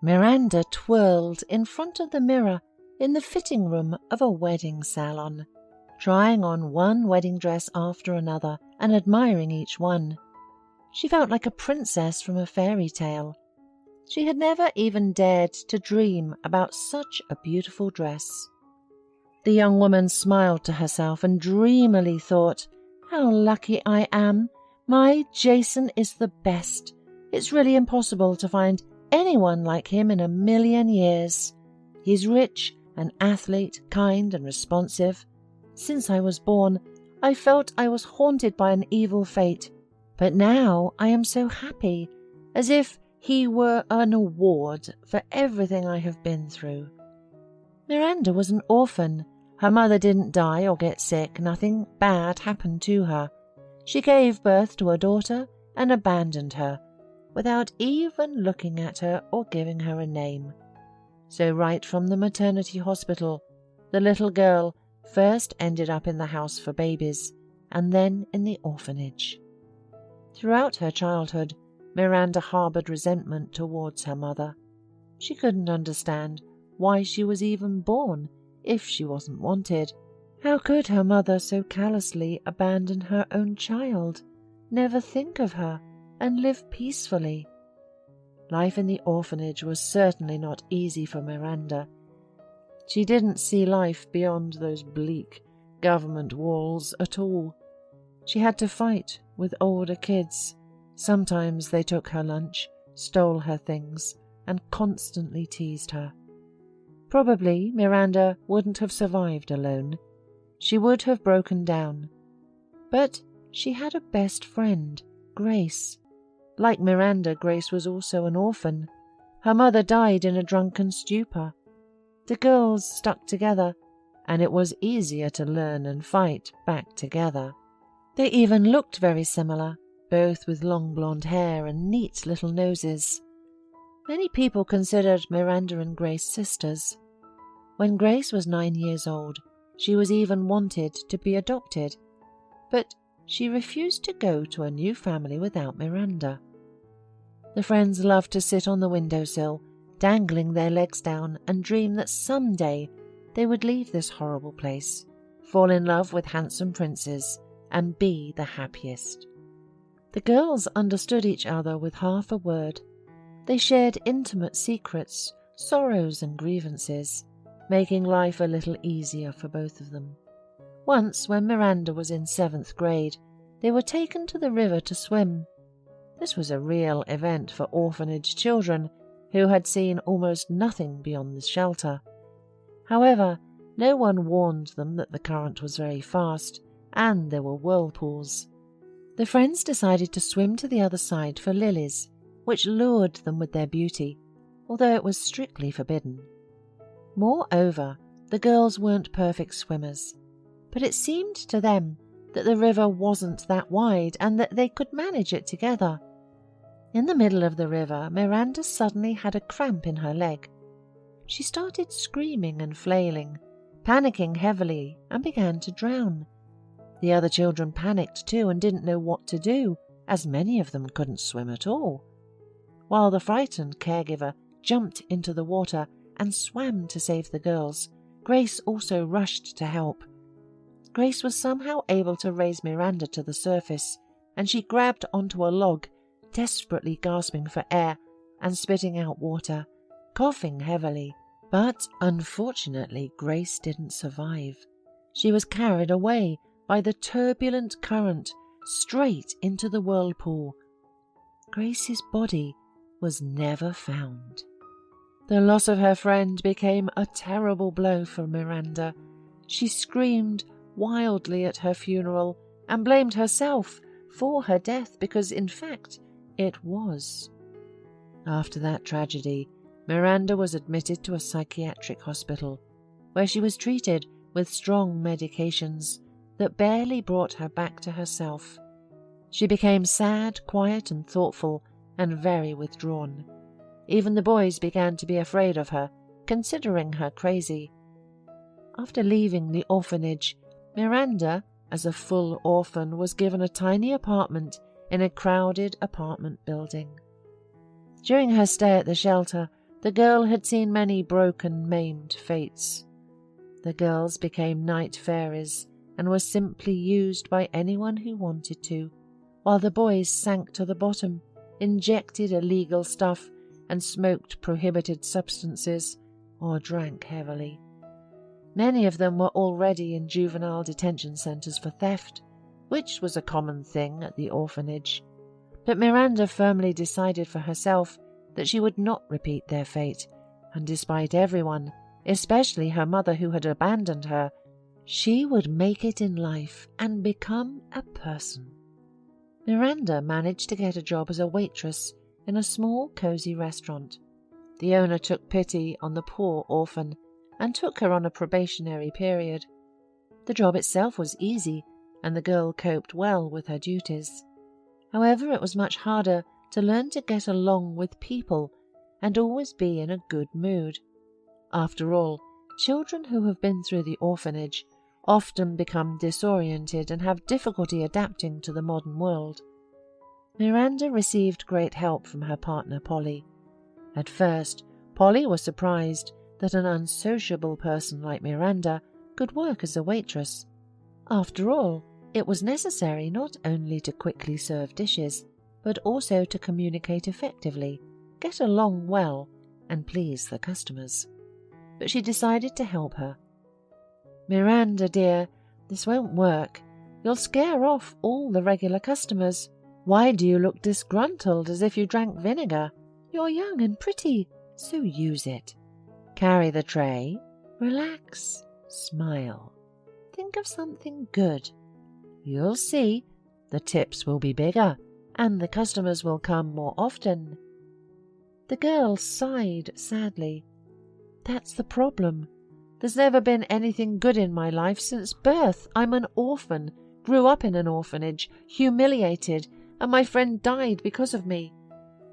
Miranda twirled in front of the mirror in the fitting room of a wedding salon, trying on one wedding dress after another and admiring each one. She felt like a princess from a fairy tale. She had never even dared to dream about such a beautiful dress. The young woman smiled to herself and dreamily thought, "How lucky I am! My Jason is the best. It's really impossible to find anyone like him in a million years. He's rich, an athlete, kind and responsive. Since I was born, I felt I was haunted by an evil fate, but now I am so happy, as if he were an award for everything I have been through." Miranda was an orphan. Her mother didn't die or get sick. Nothing bad happened to her. She gave birth to a daughter and abandoned her, without even looking at her or giving her a name. So right from the maternity hospital, the little girl first ended up in the house for babies, and then in the orphanage. Throughout her childhood, Miranda harbored resentment towards her mother. She couldn't understand why she was even born if she wasn't wanted. How could her mother so callously abandon her own child, never think of her, and live peacefully? Life in the orphanage was certainly not easy for Miranda. She didn't see life beyond those bleak government walls at all. She had to fight with older kids. Sometimes they took her lunch, stole her things, and constantly teased her. Probably Miranda wouldn't have survived alone. She would have broken down. But she had a best friend, Grace. Like Miranda, Grace was also an orphan. Her mother died in a drunken stupor. The girls stuck together, and it was easier to learn and fight back together. They even looked very similar, both with long blonde hair and neat little noses. Many people considered Miranda and Grace sisters. When Grace was 9 years old, she was even wanted to be adopted, but she refused to go to a new family without Miranda. The friends loved to sit on the windowsill, dangling their legs down, and dream that someday they would leave this horrible place, fall in love with handsome princes, and be the happiest. The girls understood each other with half a word. They shared intimate secrets, sorrows and grievances, making life a little easier for both of them. Once, when Miranda was in 7th grade, they were taken to the river to swim. This was a real event for orphanage children who had seen almost nothing beyond the shelter. However, no one warned them that the current was very fast and there were whirlpools. The friends decided to swim to the other side for lilies, which lured them with their beauty, although it was strictly forbidden. Moreover, the girls weren't perfect swimmers, but it seemed to them that the river wasn't that wide and that they could manage it together. In the middle of the river, Miranda suddenly had a cramp in her leg. She started screaming and flailing, panicking heavily, and began to drown. The other children panicked too and didn't know what to do, as many of them couldn't swim at all. While the frightened caregiver jumped into the water and swam to save the girls, Grace also rushed to help. Grace was somehow able to raise Miranda to the surface, and she grabbed onto a log, desperately gasping for air and spitting out water, coughing heavily. But unfortunately, Grace didn't survive. She was carried away by the turbulent current straight into the whirlpool. Grace's body was never found. The loss of her friend became a terrible blow for Miranda. She screamed wildly at her funeral and blamed herself for her death because, in fact, it was. After that tragedy, Miranda was admitted to a psychiatric hospital, where she was treated with strong medications that barely brought her back to herself. She became sad, quiet and thoughtful, and very withdrawn. Even the boys began to be afraid of her, considering her crazy. After leaving the orphanage, Miranda, as a full orphan, was given a tiny apartment in a crowded apartment building. During her stay at the shelter, The girl had seen many broken, maimed fates. The girls became night fairies and were simply used by anyone who wanted to, while the boys sank to the bottom, injected illegal stuff and smoked prohibited substances or drank heavily. Many of them were already in juvenile detention centres for theft, which was a common thing at the orphanage. But Miranda firmly decided for herself that she would not repeat their fate, and despite everyone, especially her mother who had abandoned her, she would make it in life and become a person. Miranda managed to get a job as a waitress in a small, cosy restaurant. The owner took pity on the poor orphan and took her on a probationary period. The job itself was easy, and the girl coped well with her duties. However, it was much harder to learn to get along with people and always be in a good mood. After all, children who have been through the orphanage often become disoriented and have difficulty adapting to the modern world. Miranda received great help from her partner Polly. At first, Polly was surprised that an unsociable person like Miranda could work as a waitress. After all, it was necessary not only to quickly serve dishes, but also to communicate effectively, get along well, and please the customers. But she decided to help her. "Miranda, dear, this won't work. You'll scare off all the regular customers. Why do you look disgruntled as if you drank vinegar? You're young and pretty, so use it. Carry the tray, relax, smile. Think of something good. You'll see, the tips will be bigger and the customers will come more often." The girl sighed sadly. "That's the problem. There's never been anything good in my life since birth. I'm an orphan, grew up in an orphanage, humiliated, and my friend died because of me.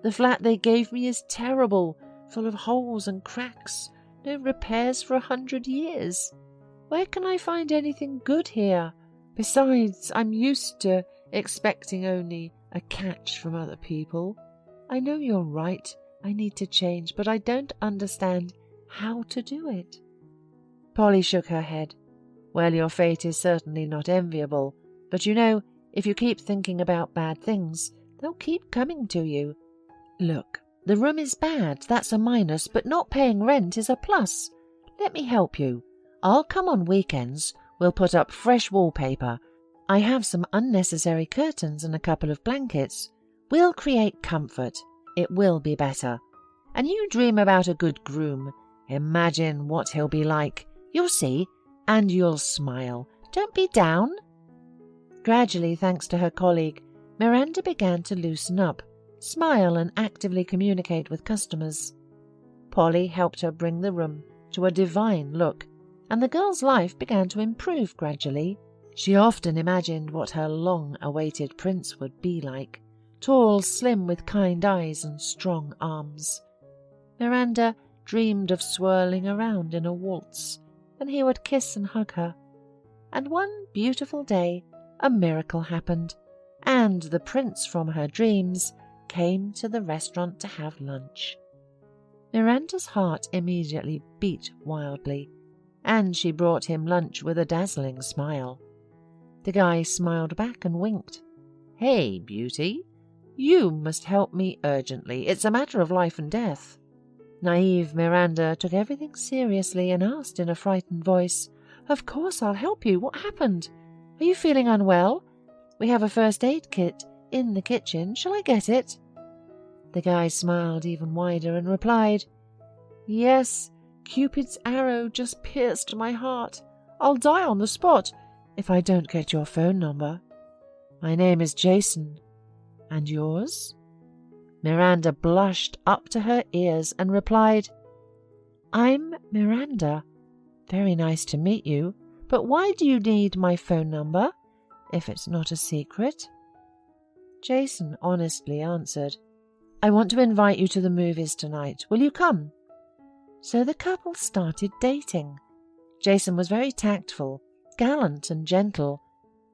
The flat they gave me is terrible, full of holes and cracks, no repairs for 100 years. Where can I find anything good here? Besides, I'm used to expecting only a catch from other people. I know you're right, I need to change, but I don't understand how to do it." Polly shook her head. "Well, your fate is certainly not enviable, but you know, if you keep thinking about bad things, they'll keep coming to you. Look, the room is bad, that's a minus, but not paying rent is a plus. Let me help you. I'll come on weekends, we'll put up fresh wallpaper. I have some unnecessary curtains and a couple of blankets. We'll create comfort. It will be better. And you dream about a good groom. Imagine what he'll be like. You'll see, and you'll smile. Don't be down." Gradually, thanks to her colleague, Miranda began to loosen up, smile and actively communicate with customers. Polly helped her bring the room to a divine look, and the girl's life began to improve gradually. She often imagined what her long-awaited prince would be like, tall, slim, with kind eyes and strong arms. Miranda dreamed of swirling around in a waltz, and he would kiss and hug her. And one beautiful day, a miracle happened, and the prince from her dreams came to the restaurant to have lunch. Miranda's heart immediately beat wildly, and she brought him lunch with a dazzling smile. The guy smiled back and winked. "Hey, beauty, you must help me urgently. It's a matter of life and death." Naive Miranda took everything seriously and asked in a frightened voice, "Of course I'll help you. What happened? Are you feeling unwell? We have a first aid kit in the kitchen. Shall I get it?" The guy smiled even wider and replied, "Yes, Cupid's arrow just pierced my heart. I'll die on the spot if I don't get your phone number. My name is Jason. And yours?" Miranda blushed up to her ears and replied, "I'm Miranda. Very nice to meet you, but why do you need my phone number, if it's not a secret?" Jason honestly answered, "I want to invite you to the movies tonight. Will you come?" So the couple started dating. Jason was very tactful, gallant and gentle.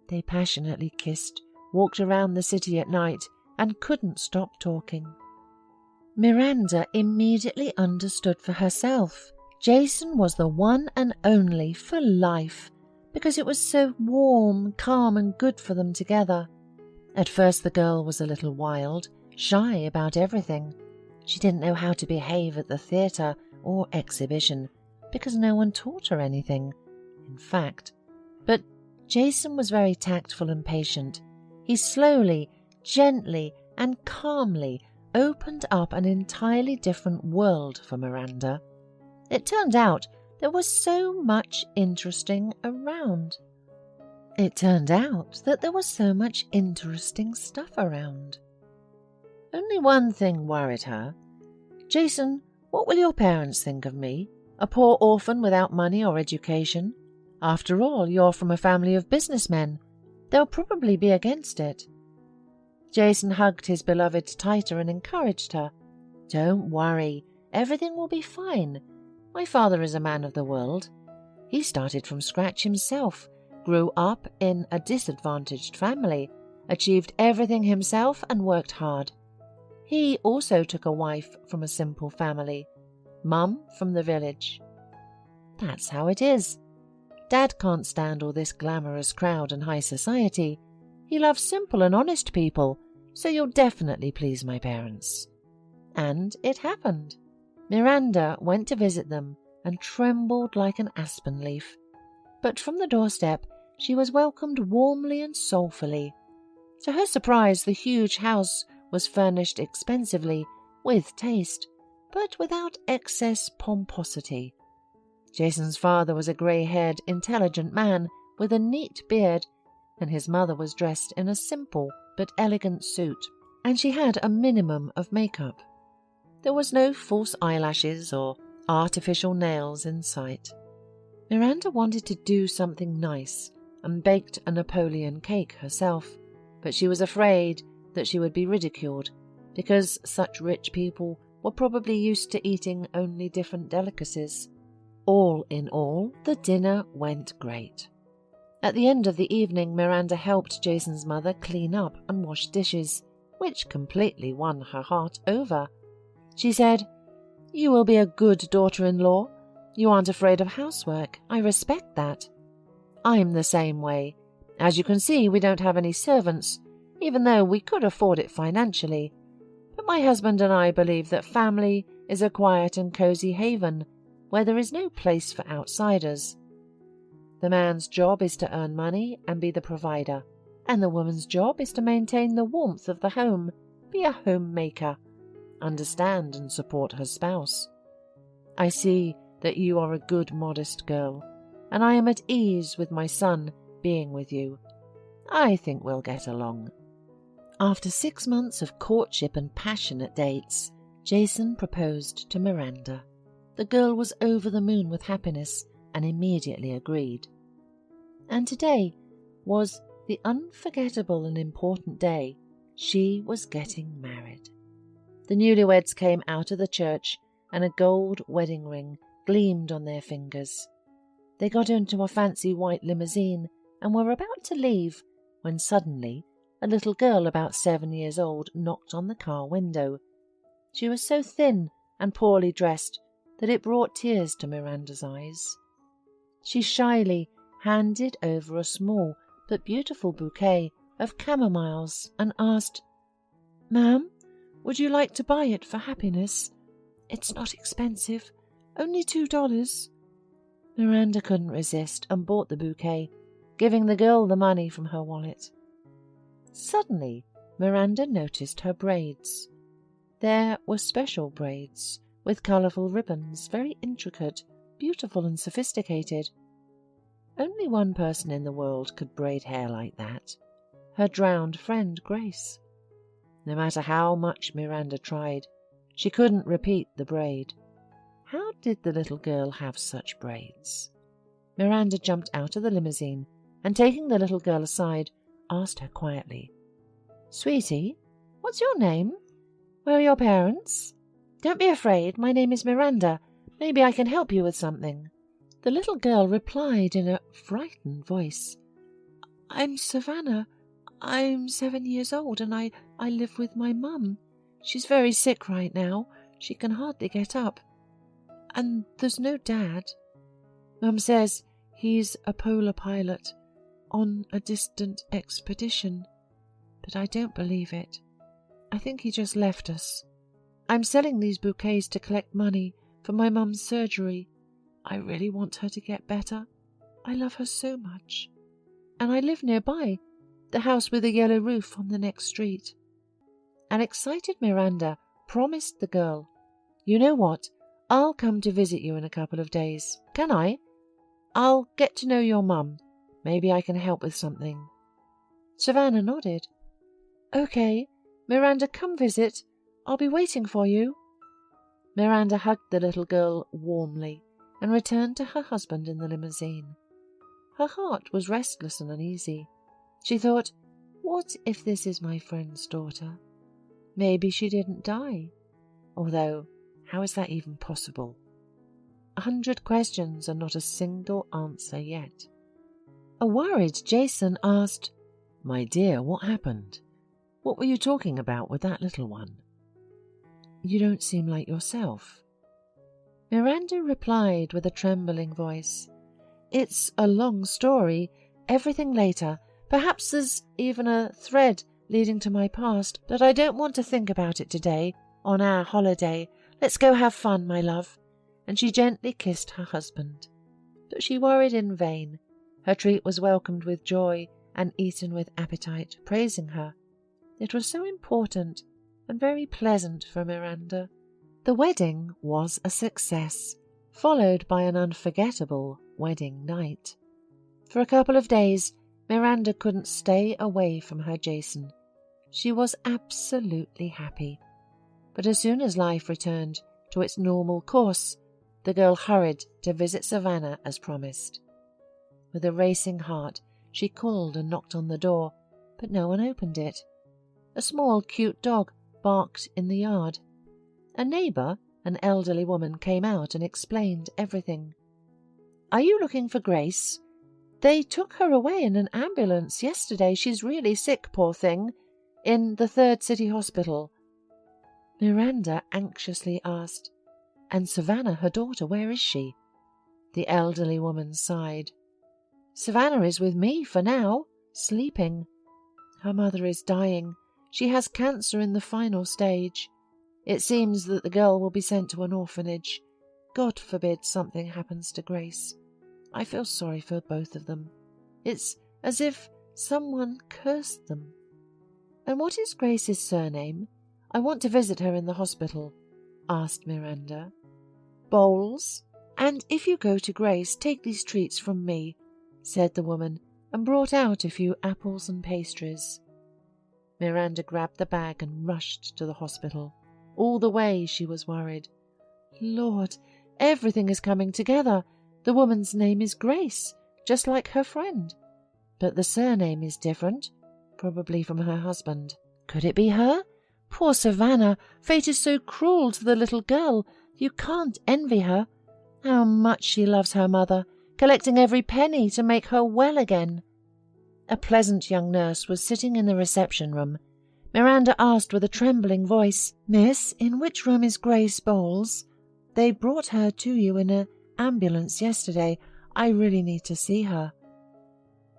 They passionately kissed, walked around the city at night, and couldn't stop talking. Miranda immediately understood for herself. Jason was the one and only for life, because it was so warm, calm and good for them together. At first the girl was a little wild, shy about everything. She didn't know how to behave at the theatre or exhibition, because no one taught her anything, in fact. But Jason was very tactful and patient. He slowly, gently and calmly opened up an entirely different world for Miranda. It turned out there was so much interesting around. Stuff around. Only one thing worried her. "Jason, what will your parents think of me? A poor orphan without money or education? After all, you're from a family of businessmen. They'll probably be against it." Jason hugged his beloved tighter and encouraged her. "Don't worry, everything will be fine. My father is a man of the world. He started from scratch himself, grew up in a disadvantaged family, achieved everything himself and worked hard. He also took a wife from a simple family, Mum from the village. That's how it is. Dad can't stand all this glamorous crowd and high society. He loves simple and honest people, so you'll definitely please my parents." And it happened. Miranda went to visit them and trembled like an aspen leaf. But from the doorstep she was welcomed warmly and soulfully. To her surprise, the huge house was furnished expensively, with taste, but without excess pomposity. Jason's father was a grey-haired, intelligent man with a neat beard, and his mother was dressed in a simple but elegant suit, and she had a minimum of makeup. There was no false eyelashes or artificial nails in sight. Miranda wanted to do something nice and baked a Napoleon cake herself, but she was afraid that she would be ridiculed, because such rich people were probably used to eating only different delicacies. All in all, the dinner went great. At the end of the evening, Miranda helped Jason's mother clean up and wash dishes, which completely won her heart over. She said, "You will be a good daughter-in-law. You aren't afraid of housework. I respect that. I'm the same way. As you can see, we don't have any servants, even though we could afford it financially. But my husband and I believe that family is a quiet and cozy haven where there is no place for outsiders. The man's job is to earn money and be the provider, and the woman's job is to maintain the warmth of the home, be a homemaker, understand and support her spouse. I see that you are a good, modest girl, and I am at ease with my son being with you. I think we'll get along." After 6 months of courtship and passionate dates, Jason proposed to Miranda. The girl was over the moon with happiness and immediately agreed. And today was the unforgettable and important day. She was getting married. The newlyweds came out of the church, and a gold wedding ring gleamed on their fingers. They got into a fancy white limousine and were about to leave when suddenly a little girl about 7 years old knocked on the car window. She was so thin and poorly dressed that it brought tears to Miranda's eyes. She shyly handed over a small but beautiful bouquet of camomiles and asked, "Ma'am, would you like to buy it for happiness? It's not expensive, only $2. Miranda couldn't resist and bought the bouquet, giving the girl the money from her wallet. Suddenly, Miranda noticed her braids. There were special braids, with colourful ribbons, very intricate, beautiful and sophisticated. Only one person in the world could braid hair like that, her drowned friend Grace. No matter how much Miranda tried, she couldn't repeat the braid. How did the little girl have such braids? Miranda jumped out of the limousine and, taking the little girl aside, asked her quietly, "Sweetie, what's your name? Where are your parents? Don't be afraid, my name is Miranda. Maybe I can help you with something." The little girl replied in a frightened voice, "I'm Savannah. I'm 7 years old and I live with my mum. She's very sick right now. She can hardly get up. And there's no Dad. Mum says he's a polar pilot on a distant expedition, but I don't believe it. I think he just left us. I'm selling these bouquets to collect money for my mum's surgery. I really want her to get better. I love her so much. And I live nearby, the house with a yellow roof on the next street. An excited Miranda promised the girl, "You know what? I'll come to visit you in a couple of days. Can I? I'll get to know your mum. Maybe I can help with something." Savannah nodded. "Okay, Miranda, come visit. I'll be waiting for you." Miranda hugged the little girl warmly and returned to her husband in the limousine. Her heart was restless and uneasy. She thought, what if this is my friend's daughter? Maybe she didn't die. Although, how is that even possible? 100 questions and not a single answer yet. A worried Jason asked, "My dear, what happened? What were you talking about with that little one? You don't seem like yourself." Miranda replied with a trembling voice, "It's a long story, everything later. Perhaps there's even a thread leading to my past, but I don't want to think about it today, on our holiday. Let's go have fun, my love." And she gently kissed her husband. But she worried in vain. Her treat was welcomed with joy and eaten with appetite, praising her. It was so important and very pleasant for Miranda. The wedding was a success, followed by an unforgettable wedding night. For a couple of days, Miranda couldn't stay away from her Jason. She was absolutely happy. But as soon as life returned to its normal course, the girl hurried to visit Savannah as promised. With a racing heart, she called and knocked on the door, but no one opened it. A small, cute dog barked in the yard. A neighbour, an elderly woman, came out and explained everything. "Are you looking for Grace? They took her away in an ambulance yesterday. She's really sick, poor thing, in the 3rd City Hospital." Miranda anxiously asked, "And Savannah, her daughter, where is she?" The elderly woman sighed. "Savannah is with me for now, sleeping. Her mother is dying. She has cancer in the final stage. It seems that the girl will be sent to an orphanage. God forbid something happens to Grace. I feel sorry for both of them. It's as if someone cursed them." "And what is Grace's surname? I want to visit her in the hospital," asked Miranda. "Bowles. And if you go to Grace, take these treats from me," said the woman, and brought out a few apples and pastries. Miranda grabbed the bag and rushed to the hospital. All the way she was worried. Lord, everything is coming together. The woman's name is Grace, just like her friend. But the surname is different, probably from her husband. Could it be her? Poor Savannah, fate is so cruel to the little girl. You can't envy her. How much she loves her mother, collecting every penny to make her well again. A pleasant young nurse was sitting in the reception room. Miranda asked with a trembling voice, "Miss, in which room is Grace Bowles? They brought her to you in an ambulance yesterday. I really need to see her."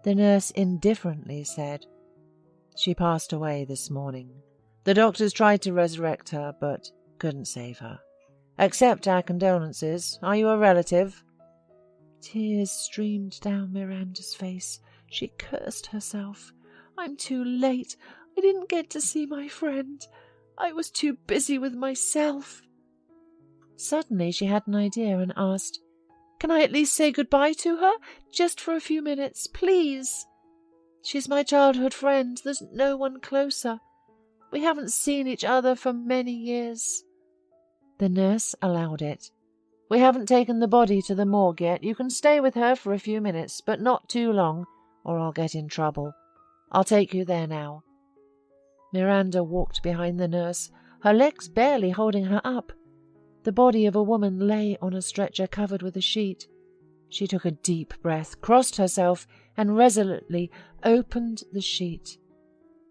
The nurse indifferently said, "She passed away this morning. The doctors tried to resurrect her, but couldn't save her. Accept our condolences. Are you a relative?" Tears streamed down Miranda's face. She cursed herself. "I'm too late. I didn't get to see my friend. I was too busy with myself." Suddenly she had an idea and asked, "Can I at least say goodbye to her? Just for a few minutes, please. She's my childhood friend. There's no one closer. We haven't seen each other for many years." The nurse allowed it. "We haven't taken the body to the morgue yet. You can stay with her for a few minutes, but not too long, or I'll get in trouble. I'll take you there now." Miranda walked behind the nurse, her legs barely holding her up. The body of a woman lay on a stretcher covered with a sheet. She took a deep breath, crossed herself, and resolutely opened the sheet.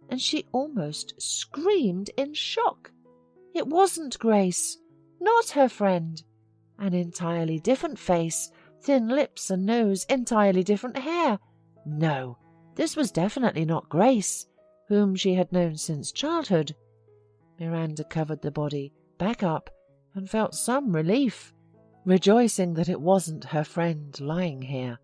And she almost screamed in shock. It wasn't Grace, not her friend. An entirely different face, thin lips and nose, entirely different hair. No, this was definitely not Grace, whom she had known since childhood. Miranda covered the body back up and felt some relief, rejoicing that it wasn't her friend lying here.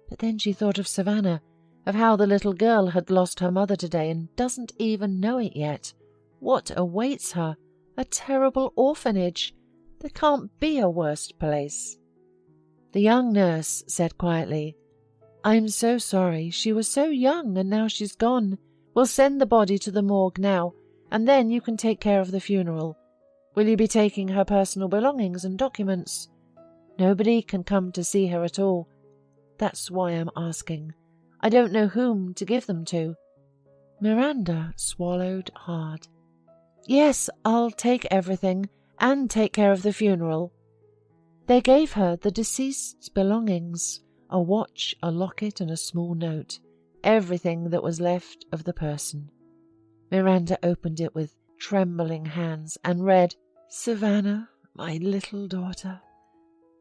But then she thought of Savannah, of how the little girl had lost her mother today and doesn't even know it yet. What awaits her? A terrible orphanage. There can't be a worse place. The young nurse said quietly, "I'm so sorry. She was so young and now she's gone. We'll send the body to the morgue now, and then you can take care of the funeral. Will you be taking her personal belongings and documents? Nobody can come to see her at all. That's why I'm asking. I don't know whom to give them to." Miranda swallowed hard. "Yes, I'll take everything, and take care of the funeral." They gave her the deceased's belongings, a watch, a locket, and a small note, everything that was left of the person. Miranda opened it with trembling hands and read, "Savannah, my little daughter,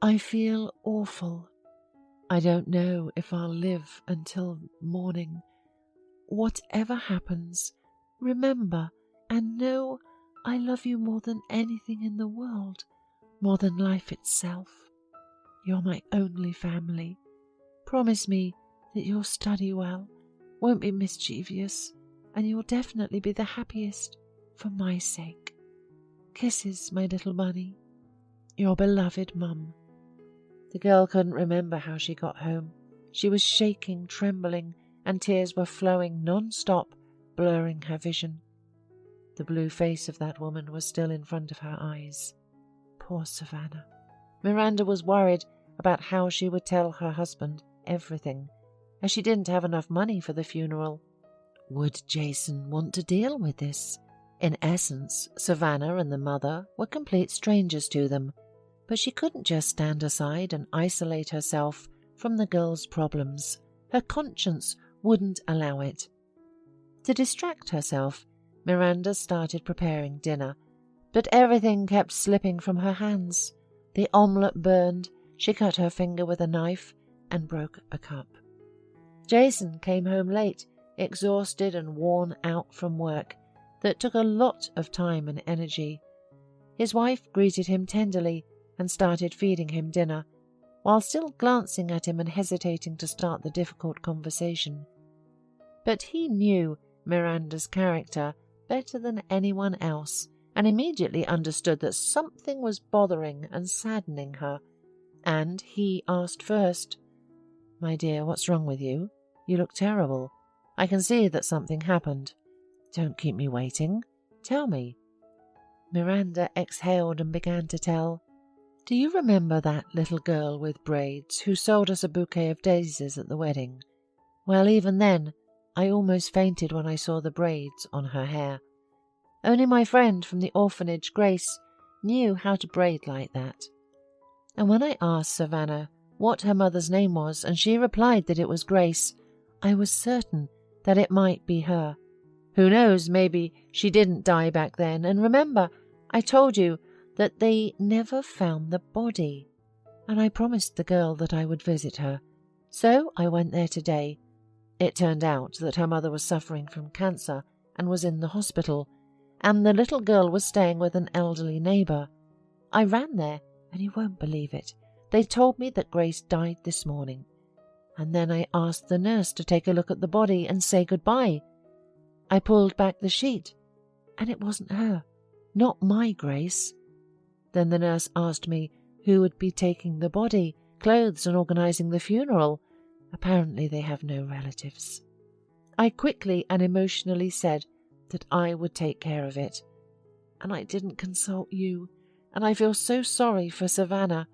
I feel awful. I don't know if I'll live until morning. Whatever happens, remember and know I love you more than anything in the world, more than life itself. You're my only family. Promise me that you'll study well, won't be mischievous, and you'll definitely be the happiest for my sake. Kisses, my little bunny. Your beloved Mum." The girl couldn't remember how she got home. She was shaking, trembling, and tears were flowing non-stop, blurring her vision. The blue face of that woman was still in front of her eyes. Poor Savannah. Miranda was worried about how she would tell her husband everything, as she didn't have enough money for the funeral. Would Jason want to deal with this? In essence, Savannah and the mother were complete strangers to them, but she couldn't just stand aside and isolate herself from the girl's problems. Her conscience wouldn't allow it. To distract herself, Miranda started preparing dinner, but everything kept slipping from her hands. The omelette burned, she cut her finger with a knife, and broke a cup. Jason came home late, exhausted and worn out from work that took a lot of time and energy. His wife greeted him tenderly and started feeding him dinner, while still glancing at him and hesitating to start the difficult conversation. But he knew Miranda's character better than anyone else, and immediately understood that something was bothering and saddening her, and he asked first, "My dear, what's wrong with you? You look terrible. I can see that something happened. Don't keep me waiting. Tell me." Miranda exhaled and began to tell. "Do you remember that little girl with braids who sold us a bouquet of daisies at the wedding? Well, even then, I almost fainted when I saw the braids on her hair. Only my friend from the orphanage, Grace, knew how to braid like that. And when I asked Savannah what her mother's name was, and she replied that it was Grace, I was certain that it might be her. Who knows, maybe she didn't die back then. And remember, I told you that they never found the body. And I promised the girl that I would visit her. So I went there today. It turned out that her mother was suffering from cancer and was in the hospital, and the little girl was staying with an elderly neighbour. I ran there, and you won't believe it. They told me that Grace died this morning. And then I asked the nurse to take a look at the body and say goodbye. I pulled back the sheet, and it wasn't her, not my Grace. Then the nurse asked me who would be taking the body, clothes, and organising the funeral. Apparently they have no relatives. I quickly and emotionally said that I would take care of it. And I didn't consult you, and I feel so sorry for Savannah.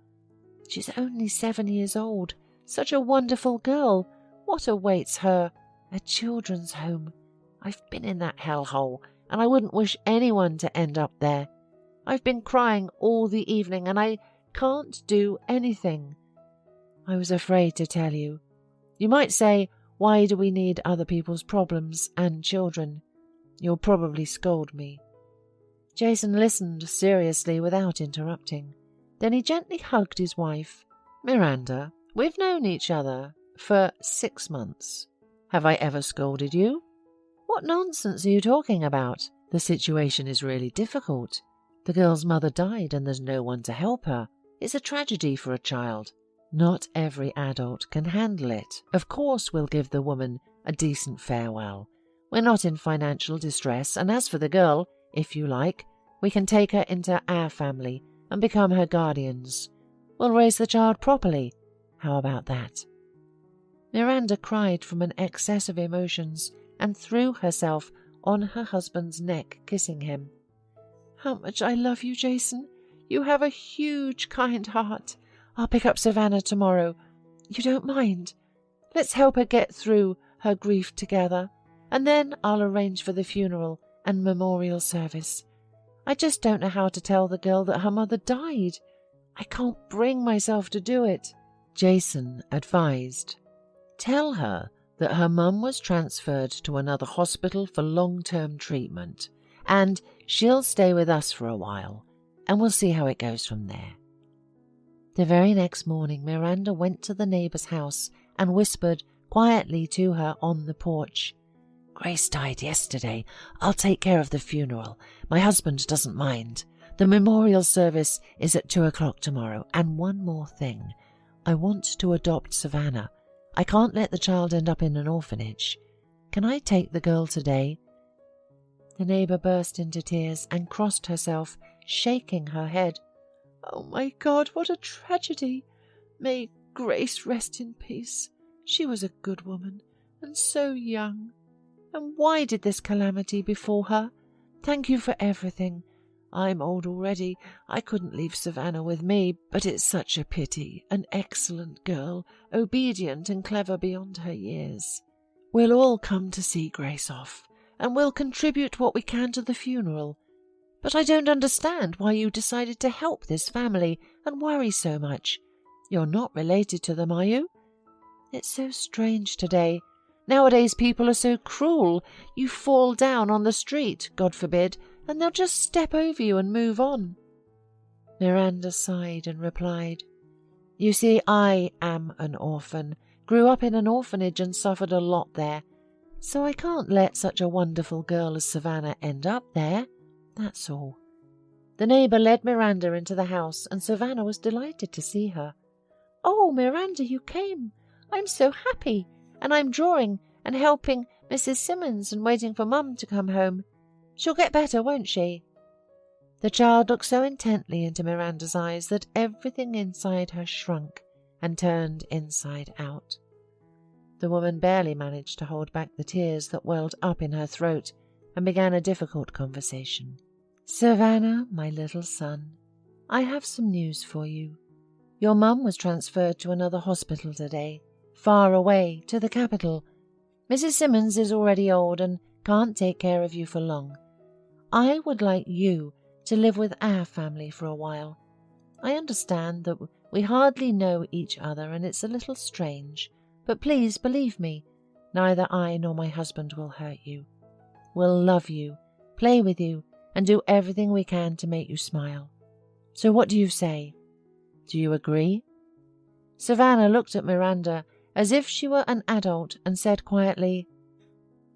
She's only 7 years old, such a wonderful girl. What awaits her? A children's home. I've been in that hellhole, and I wouldn't wish anyone to end up there. I've been crying all the evening, and I can't do anything. I was afraid to tell you. You might say, why do we need other people's problems and children? You'll probably scold me. Jason listened seriously without interrupting. Then he gently hugged his wife. Miranda, we've known each other for 6 months. Have I ever scolded you? What nonsense are you talking about? The situation is really difficult. The girl's mother died and there's no one to help her. It's a tragedy for a child. Not every adult can handle it. Of course we'll give the woman a decent farewell. We're not in financial distress, and as for the girl, if you like, we can take her into our family and become her guardians. We'll raise the child properly. How about that? Miranda cried from an excess of emotions and threw herself on her husband's neck, kissing him. How much I love you, Jason. You have a huge, kind heart. I'll pick up Savannah tomorrow. You don't mind? Let's help her get through her grief together, and then I'll arrange for the funeral and memorial service. I just don't know how to tell the girl that her mother died. I can't bring myself to do it. Jason advised. Tell her that her mum was transferred to another hospital for long-term treatment, and she'll stay with us for a while, and we'll see how it goes from there. The very next morning, Miranda went to the neighbour's house and whispered quietly to her on the porch. Grace died yesterday. I'll take care of the funeral. My husband doesn't mind. The memorial service is at 2 o'clock tomorrow. And one more thing. I want to adopt Savannah. I can't let the child end up in an orphanage. Can I take the girl today? The neighbour burst into tears and crossed herself, shaking her head. Oh my God, what a tragedy! May Grace rest in peace. She was a good woman, and so young. And why did this calamity befall her? Thank you for everything. I'm old already. I couldn't leave Savannah with me, but it's such a pity. An excellent girl, obedient and clever beyond her years. We'll all come to see Grace off, and we'll contribute what we can to the funeral. But I don't understand why you decided to help this family and worry so much. You're not related to them, are you? It's so strange today. Nowadays people are so cruel. You fall down on the street, God forbid, and they'll just step over you and move on. Miranda sighed and replied, You see, I am an orphan, grew up in an orphanage and suffered a lot there, so I can't let such a wonderful girl as Savannah end up there. That's all. The neighbour led Miranda into the house, and Savannah was delighted to see her. Oh, Miranda, you came. I'm so happy, and I'm drawing and helping Mrs. Simmons and waiting for Mum to come home. She'll get better, won't she? The child looked so intently into Miranda's eyes that everything inside her shrunk and turned inside out. The woman barely managed to hold back the tears that welled up in her throat and began a difficult conversation. Savannah, my little son, I have some news for you. Your mum was transferred to another hospital today, far away, to the capital. Mrs. Simmons is already old and can't take care of you for long. I would like you to live with our family for a while. I understand that we hardly know each other and it's a little strange, but please believe me, neither I nor my husband will hurt you. We'll love you, play with you, and do everything we can to make you smile. So what do you say? Do you agree? Savannah looked at Miranda as if she were an adult and said quietly,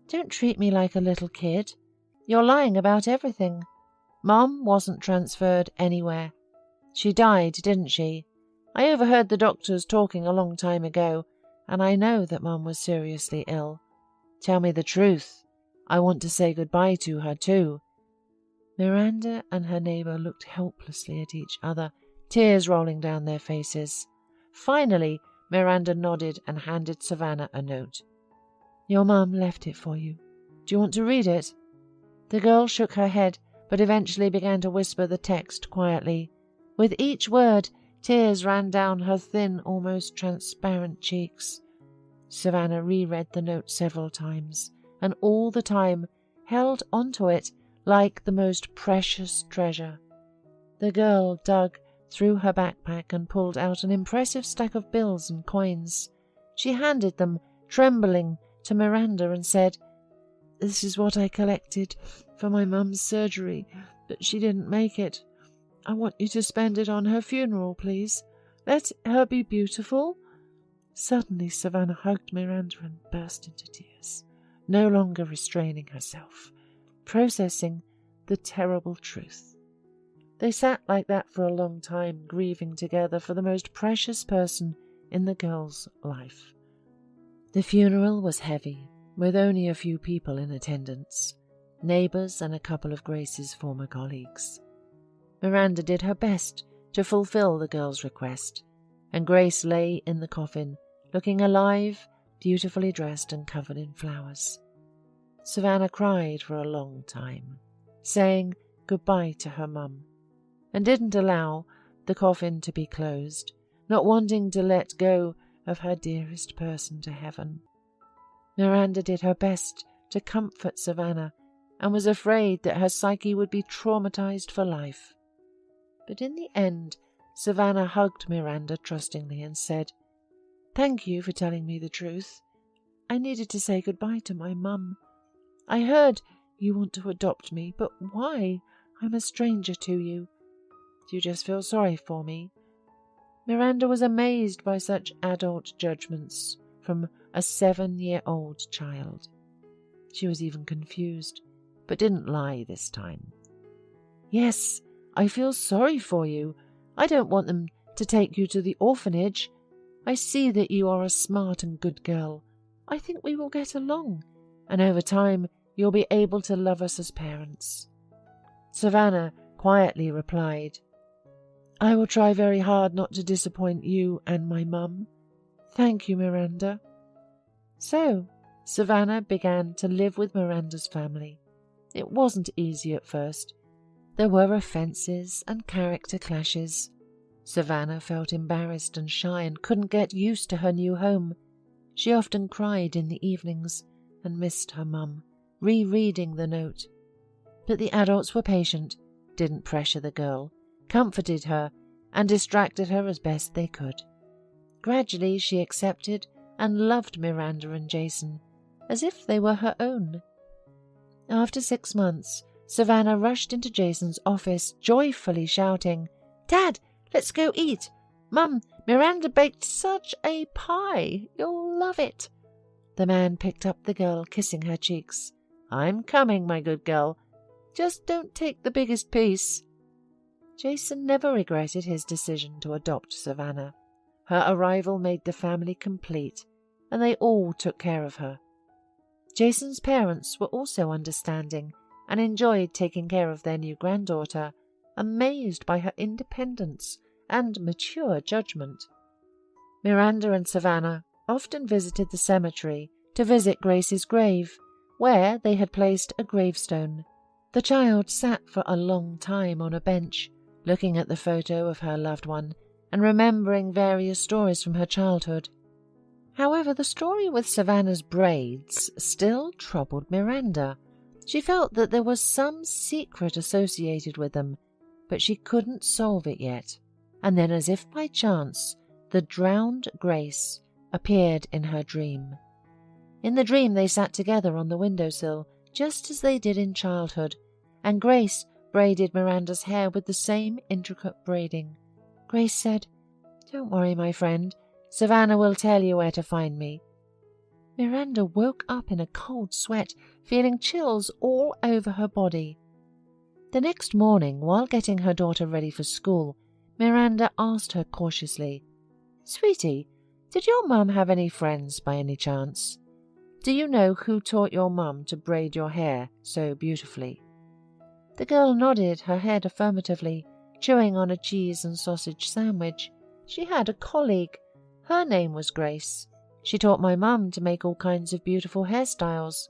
Don't treat me like a little kid. You're lying about everything. Mum wasn't transferred anywhere. She died, didn't she? I overheard the doctors talking a long time ago, and I know that Mum was seriously ill. Tell me the truth. I want to say goodbye to her too. Miranda and her neighbour looked helplessly at each other, tears rolling down their faces. Finally, Miranda nodded and handed Savannah a note. Your mum left it for you. Do you want to read it? The girl shook her head, but eventually began to whisper the text quietly. With each word, tears ran down her thin, almost transparent cheeks. Savannah reread the note several times, and all the time held onto it like the most precious treasure. The girl dug through her backpack and pulled out an impressive stack of bills and coins. She handed them, trembling, to Miranda and said, This is what I collected for my mum's surgery. but she didn't make it. I want you to spend it on her funeral, please. Let her be beautiful." Suddenly Savannah hugged Miranda and burst into tears, no longer restraining herself, processing the terrible truth. They sat like that for a long time, grieving together for the most precious person in the girl's life. The funeral was heavy, with only a few people in attendance, neighbours and a couple of Grace's former colleagues. Miranda did her best to fulfill the girl's request, and Grace lay in the coffin, looking alive, beautifully dressed and covered in flowers. Savannah cried for a long time, saying goodbye to her mum, and didn't allow the coffin to be closed, not wanting to let go of her dearest person to heaven. Miranda did her best to comfort Savannah and was afraid that her psyche would be traumatized for life. But in the end, Savannah hugged Miranda trustingly and said, "Thank you for telling me the truth. I needed to say goodbye to my mum. I heard you want to adopt me, but why? I'm a stranger to you. Do you just feel sorry for me?" Miranda was amazed by such adult judgments from a 7-year-old child. She was even confused, but didn't lie this time. "Yes, I feel sorry for you. I don't want them to take you to the orphanage. I see that you are a smart and good girl. I think we will get along, and over time you'll be able to love us as parents." Savannah quietly replied, "I will try very hard not to disappoint you and my mum. Thank you, Miranda." So, Savannah began to live with Miranda's family. It wasn't easy at first. There were offences and character clashes. Savannah felt embarrassed and shy and couldn't get used to her new home. She often cried in the evenings and missed her mum, rereading the note. But the adults were patient, didn't pressure the girl, comforted her, and distracted her as best they could. Gradually she accepted and loved Miranda and Jason, as if they were her own. After 6 months, Savannah rushed into Jason's office, joyfully shouting, "Dad, let's go eat! Mum, Miranda baked such a pie! You'll love it!" The man picked up the girl, kissing her cheeks. "I'm coming, my good girl. Just don't take the biggest piece." Jason never regretted his decision to adopt Savannah. Her arrival made the family complete, and they all took care of her. Jason's parents were also understanding and enjoyed taking care of their new granddaughter, amazed by her independence and mature judgment. Miranda and Savannah often visited the cemetery to visit Grace's grave, where they had placed a gravestone. The child sat for a long time on a bench, looking at the photo of her loved one and remembering various stories from her childhood. However, the story with Savannah's braids still troubled Miranda. She felt that there was some secret associated with them, but she couldn't solve it yet. And then, as if by chance, the drowned Grace appeared in her dream. In the dream they sat together on the windowsill, just as they did in childhood, and Grace braided Miranda's hair with the same intricate braiding. Grace said, "Don't worry, my friend. Savannah will tell you where to find me." Miranda woke up in a cold sweat, feeling chills all over her body. The next morning, while getting her daughter ready for school, Miranda asked her cautiously, "Sweetie, did your mum have any friends by any chance? Do you know who taught your mum to braid your hair so beautifully?" The girl nodded her head affirmatively, chewing on a cheese and sausage sandwich. "She had a colleague. Her name was Grace. She taught my mum to make all kinds of beautiful hairstyles.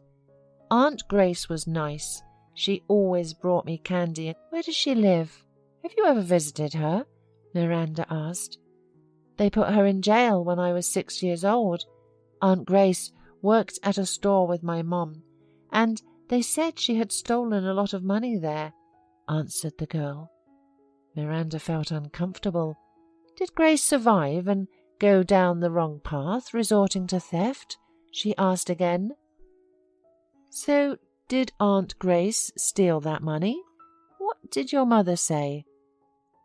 Aunt Grace was nice. She always brought me candy. Where does she live? Have you ever visited her?" Miranda asked. "They put her in jail when I was 6 years old. Aunt Grace worked at a store with my mum, and they said she had stolen a lot of money there," answered the girl. Miranda felt uncomfortable. Did Grace survive and go down the wrong path, resorting to theft? She asked again. "So, did Aunt Grace steal that money? What What did your mother say?"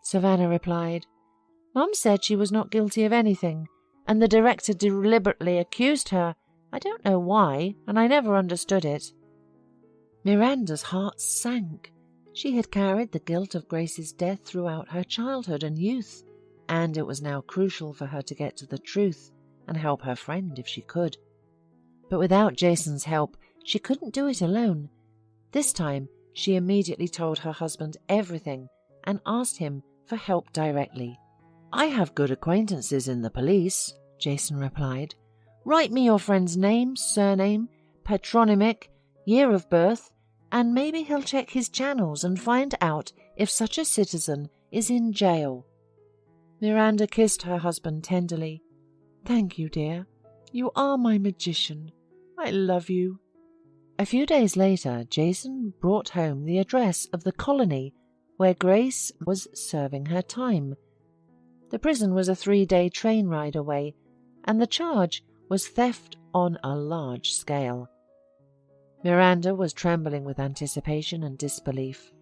Savannah replied, "Mum said she was not guilty of anything, and the director deliberately accused her. I don't know why, and I never understood it." Miranda's heart sank. She had carried the guilt of Grace's death throughout her childhood and youth, and it was now crucial for her to get to the truth and help her friend if she could. But without Jason's help, she couldn't do it alone. This time, she immediately told her husband everything and asked him for help directly. "I have good acquaintances in the police," Jason replied. "Write me your friend's name, surname, patronymic, year of birth, and maybe he'll check his channels and find out if such a citizen is in jail." Miranda kissed her husband tenderly. "Thank you, dear. You are my magician. I love you." A few days later, Jason brought home the address of the colony where Grace was serving her time. The prison was a 3-day train ride away, and the charge was theft on a large scale. Miranda was trembling with anticipation and disbelief.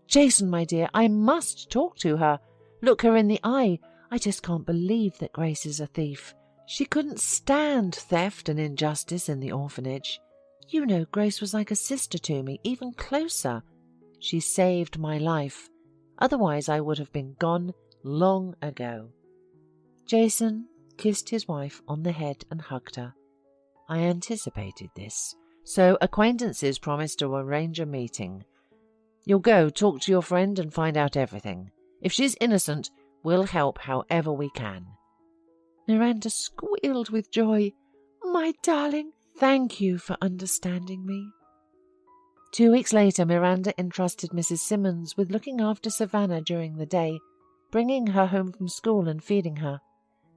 "Jason, my dear, I must talk to her. Look her in the eye. I just can't believe that Grace is a thief. She couldn't stand theft and injustice in the orphanage. You know, Grace was like a sister to me, even closer. She saved my life. Otherwise I would have been gone long ago." Jason kissed his wife on the head and hugged her. "I anticipated this, so acquaintances promised to arrange a meeting. You'll go talk to your friend and find out everything. If she's innocent, we'll help however we can." Miranda squealed with joy. "My darling, thank you for understanding me." 2 weeks later, Miranda entrusted Mrs. Simmons with looking after Savannah during the day, bringing her home from school and feeding her.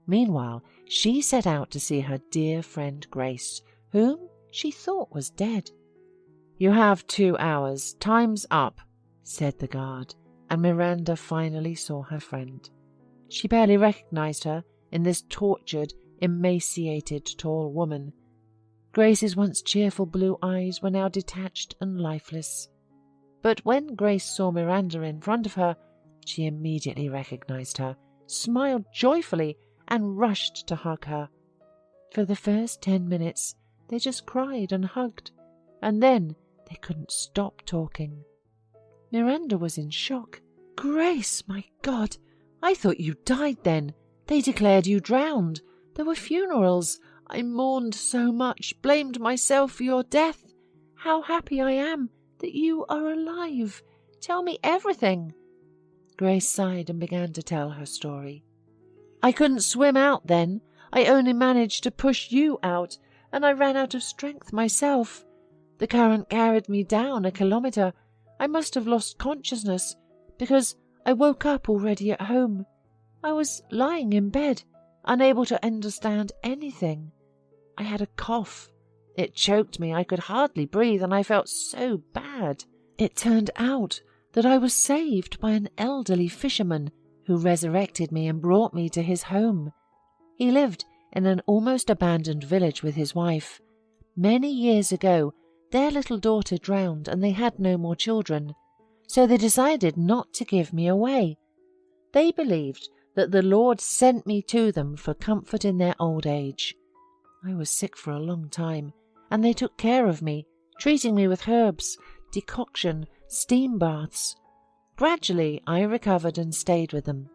Meanwhile, she set out to see her dear friend Grace, whom she thought was dead. "You have 2 hours. Time's up," said the guard, and Miranda finally saw her friend. She barely recognized her in this tortured, emaciated, tall woman. Grace's once cheerful blue eyes were now detached and lifeless. But when Grace saw Miranda in front of her, she immediately recognized her, smiled joyfully, and rushed to hug her. For the first 10 minutes, they just cried and hugged, and then they couldn't stop talking. Miranda was in shock. "Grace, my God, I thought you died then. They declared you drowned. There were funerals. I mourned so much, blamed myself for your death. How happy I am that you are alive. Tell me everything." Grace sighed and began to tell her story. "I couldn't swim out then. I only managed to push you out, and I ran out of strength myself. The current carried me down 1 kilometer. I must have lost consciousness, because I woke up already at home. I was lying in bed, unable to understand anything. I had a cough. It choked me. I could hardly breathe, and I felt so bad. It turned out that I was saved by an elderly fisherman who resurrected me and brought me to his home. He lived in an almost abandoned village with his wife. Many years ago, their little daughter drowned and they had no more children, so they decided not to give me away. They believed that the Lord sent me to them for comfort in their old age. I was sick for a long time, and they took care of me, treating me with herbs, decoction, steam baths. Gradually I recovered and stayed with them.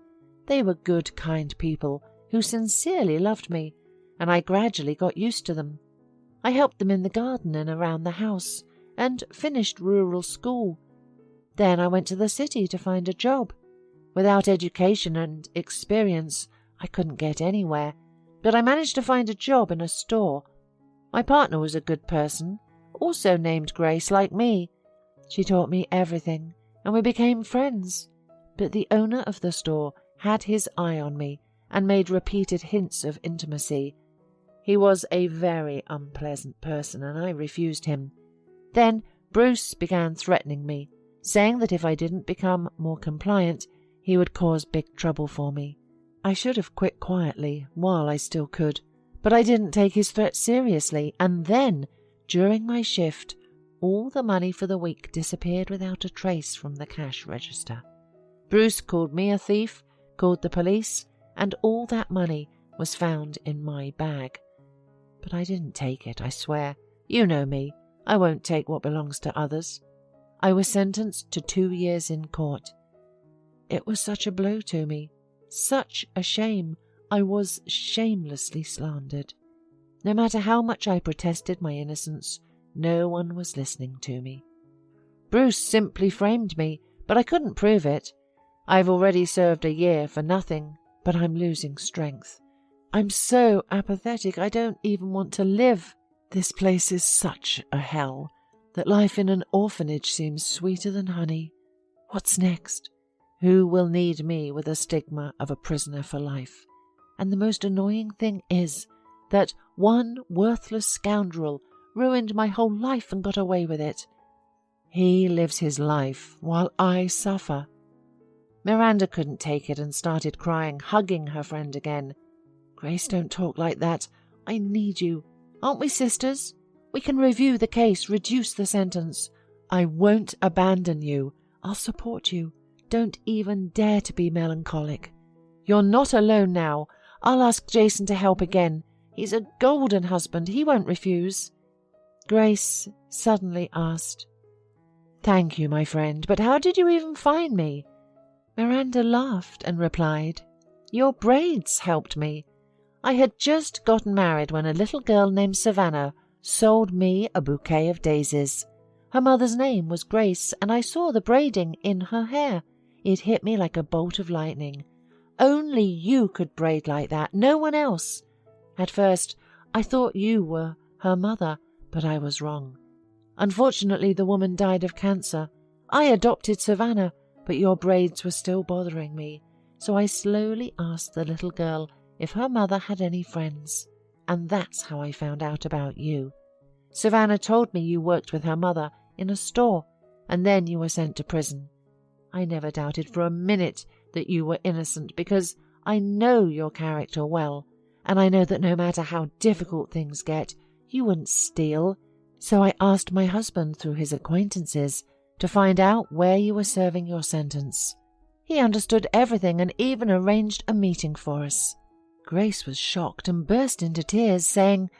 They were good, kind people who sincerely loved me, and I gradually got used to them. I helped them in the garden and around the house, and finished rural school. Then I went to the city to find a job. Without education and experience, I couldn't get anywhere, but I managed to find a job in a store. My partner was a good person, also named Grace like me. She taught me everything, and we became friends. But the owner of the store had his eye on me and made repeated hints of intimacy. He was a very unpleasant person, and I refused him. Then Bruce began threatening me, saying that if I didn't become more compliant, he would cause big trouble for me. I should have quit quietly while I still could, but I didn't take his threat seriously, and then, during my shift, all the money for the week disappeared without a trace from the cash register. Bruce called me a thief, called the police, and all that money was found in my bag. But I didn't take it, I swear. You know me. I won't take what belongs to others. I was sentenced to 2 years in court. It was such a blow to me, such a shame. I was shamelessly slandered. No matter how much I protested my innocence, no one was listening to me. Bruce simply framed me, but I couldn't prove it. I've already served a year for nothing, but I'm losing strength. I'm so apathetic I don't even want to live. This place is such a hell that life in an orphanage seems sweeter than honey. What's next? Who will need me with the stigma of a prisoner for life? And the most annoying thing is that one worthless scoundrel ruined my whole life and got away with it. He lives his life while I suffer. Miranda couldn't take it and started crying, hugging her friend again. Grace, don't talk like that. I need you. Aren't we sisters? We can review the case, reduce the sentence. I won't abandon you. I'll support you. Don't even dare to be melancholic. You're not alone now. I'll ask Jason to help again. He's a golden husband. He won't refuse. Grace suddenly asked, "Thank you, my friend, but how did you even find me?" Miranda laughed and replied, "Your braids helped me. I had just gotten married when a little girl named Savannah sold me a bouquet of daisies. Her mother's name was Grace, and I saw the braiding in her hair. It hit me like a bolt of lightning. Only you could braid like that, no one else. At first, I thought you were her mother, but I was wrong. Unfortunately, the woman died of cancer. I adopted Savannah, but your braids were still bothering me, so I slowly asked the little girl if her mother had any friends, and that's how I found out about you. Savannah told me you worked with her mother in a store, and then you were sent to prison. I never doubted for a minute that you were innocent because I know your character well, and I know that no matter how difficult things get, you wouldn't steal. So I asked my husband through his acquaintances to find out where you were serving your sentence. He understood everything and even arranged a meeting for us." Grace was shocked and burst into tears, saying,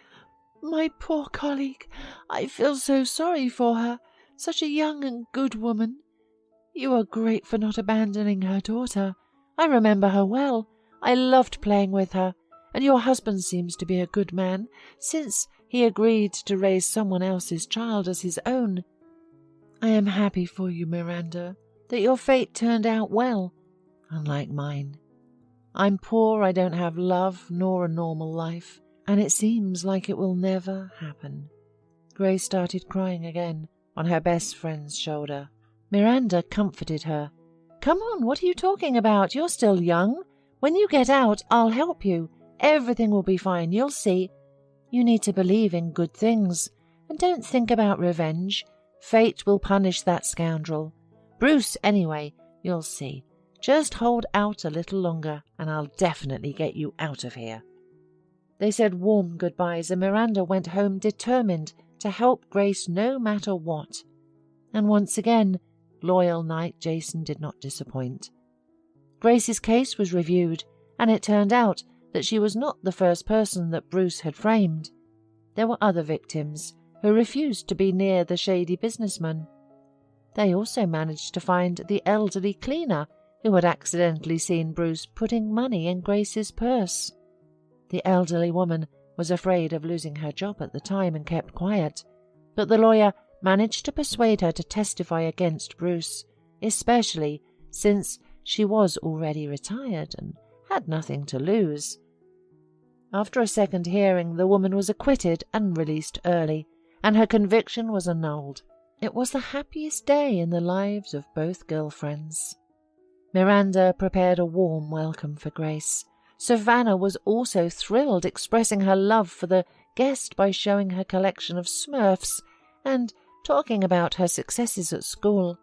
"My poor colleague, I feel so sorry for her, such a young and good woman. You are great for not abandoning her daughter. I remember her well. I loved playing with her, and your husband seems to be a good man, since he agreed to raise someone else's child as his own. I am happy for you, Miranda, that your fate turned out well, unlike mine. I'm poor, I don't have love nor a normal life, and it seems like it will never happen." Grace started crying again on her best friend's shoulder. Miranda comforted her. "Come on, what are you talking about? You're still young. When you get out, I'll help you. Everything will be fine, you'll see. You need to believe in good things, and don't think about revenge. Fate will punish that scoundrel. Bruce, anyway, you'll see. Just hold out a little longer, and I'll definitely get you out of here." They said warm goodbyes, and Miranda went home determined to help Grace no matter what. And once again, loyal knight Jason did not disappoint. Grace's case was reviewed, and it turned out that she was not the first person that Bruce had framed. There were other victims who refused to be near the shady businessman. They also managed to find the elderly cleaner who had accidentally seen Bruce putting money in Grace's purse. The elderly woman was afraid of losing her job at the time and kept quiet, but the lawyer managed to persuade her to testify against Bruce, especially since she was already retired and had nothing to lose. After a second hearing, the woman was acquitted and released early, and her conviction was annulled. It was the happiest day in the lives of both girlfriends. Miranda prepared a warm welcome for Grace. Savannah was also thrilled, expressing her love for the guest by showing her collection of Smurfs and talking about her successes at school.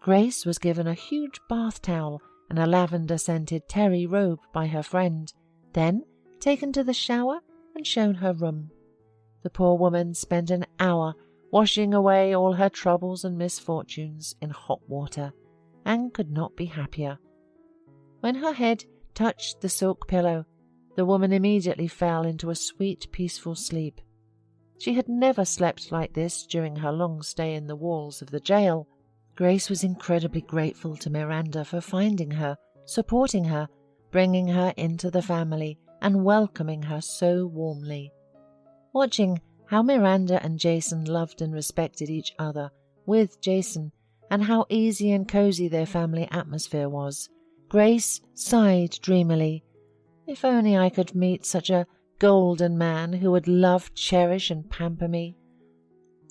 Grace was given a huge bath towel and a lavender-scented terry robe by her friend, then taken to the shower and shown her room. The poor woman spent an hour washing away all her troubles and misfortunes in hot water, and could not be happier. When her head touched the silk pillow, the woman immediately fell into a sweet, peaceful sleep. She had never slept like this during her long stay in the walls of the jail. Grace was incredibly grateful to Miranda for finding her, supporting her, bringing her into the family, and welcoming her so warmly. Watching how Miranda and Jason loved and respected each other with Jason, and how easy and cozy their family atmosphere was, Grace sighed dreamily. If only I could meet such a golden man who would love, cherish, and pamper me.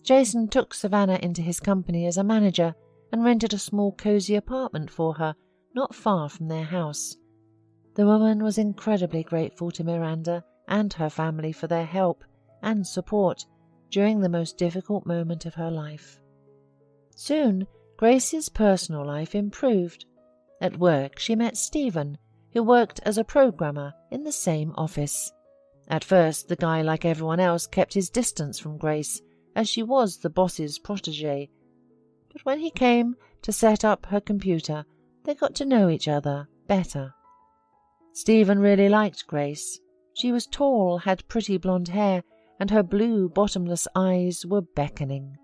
Jason took Savannah into his company as a manager and rented a small cozy apartment for her not far from their house. The woman was incredibly grateful to Miranda and her family for their help and support during the most difficult moment of her life. Soon, Grace's personal life improved. At work, she met Stephen, who worked as a programmer in the same office. At first, the guy, like everyone else, kept his distance from Grace, as she was the boss's protégé. But when he came to set up her computer, they got to know each other better. Stephen really liked Grace. She was tall, had pretty blonde hair, and her blue, bottomless eyes were beckoning.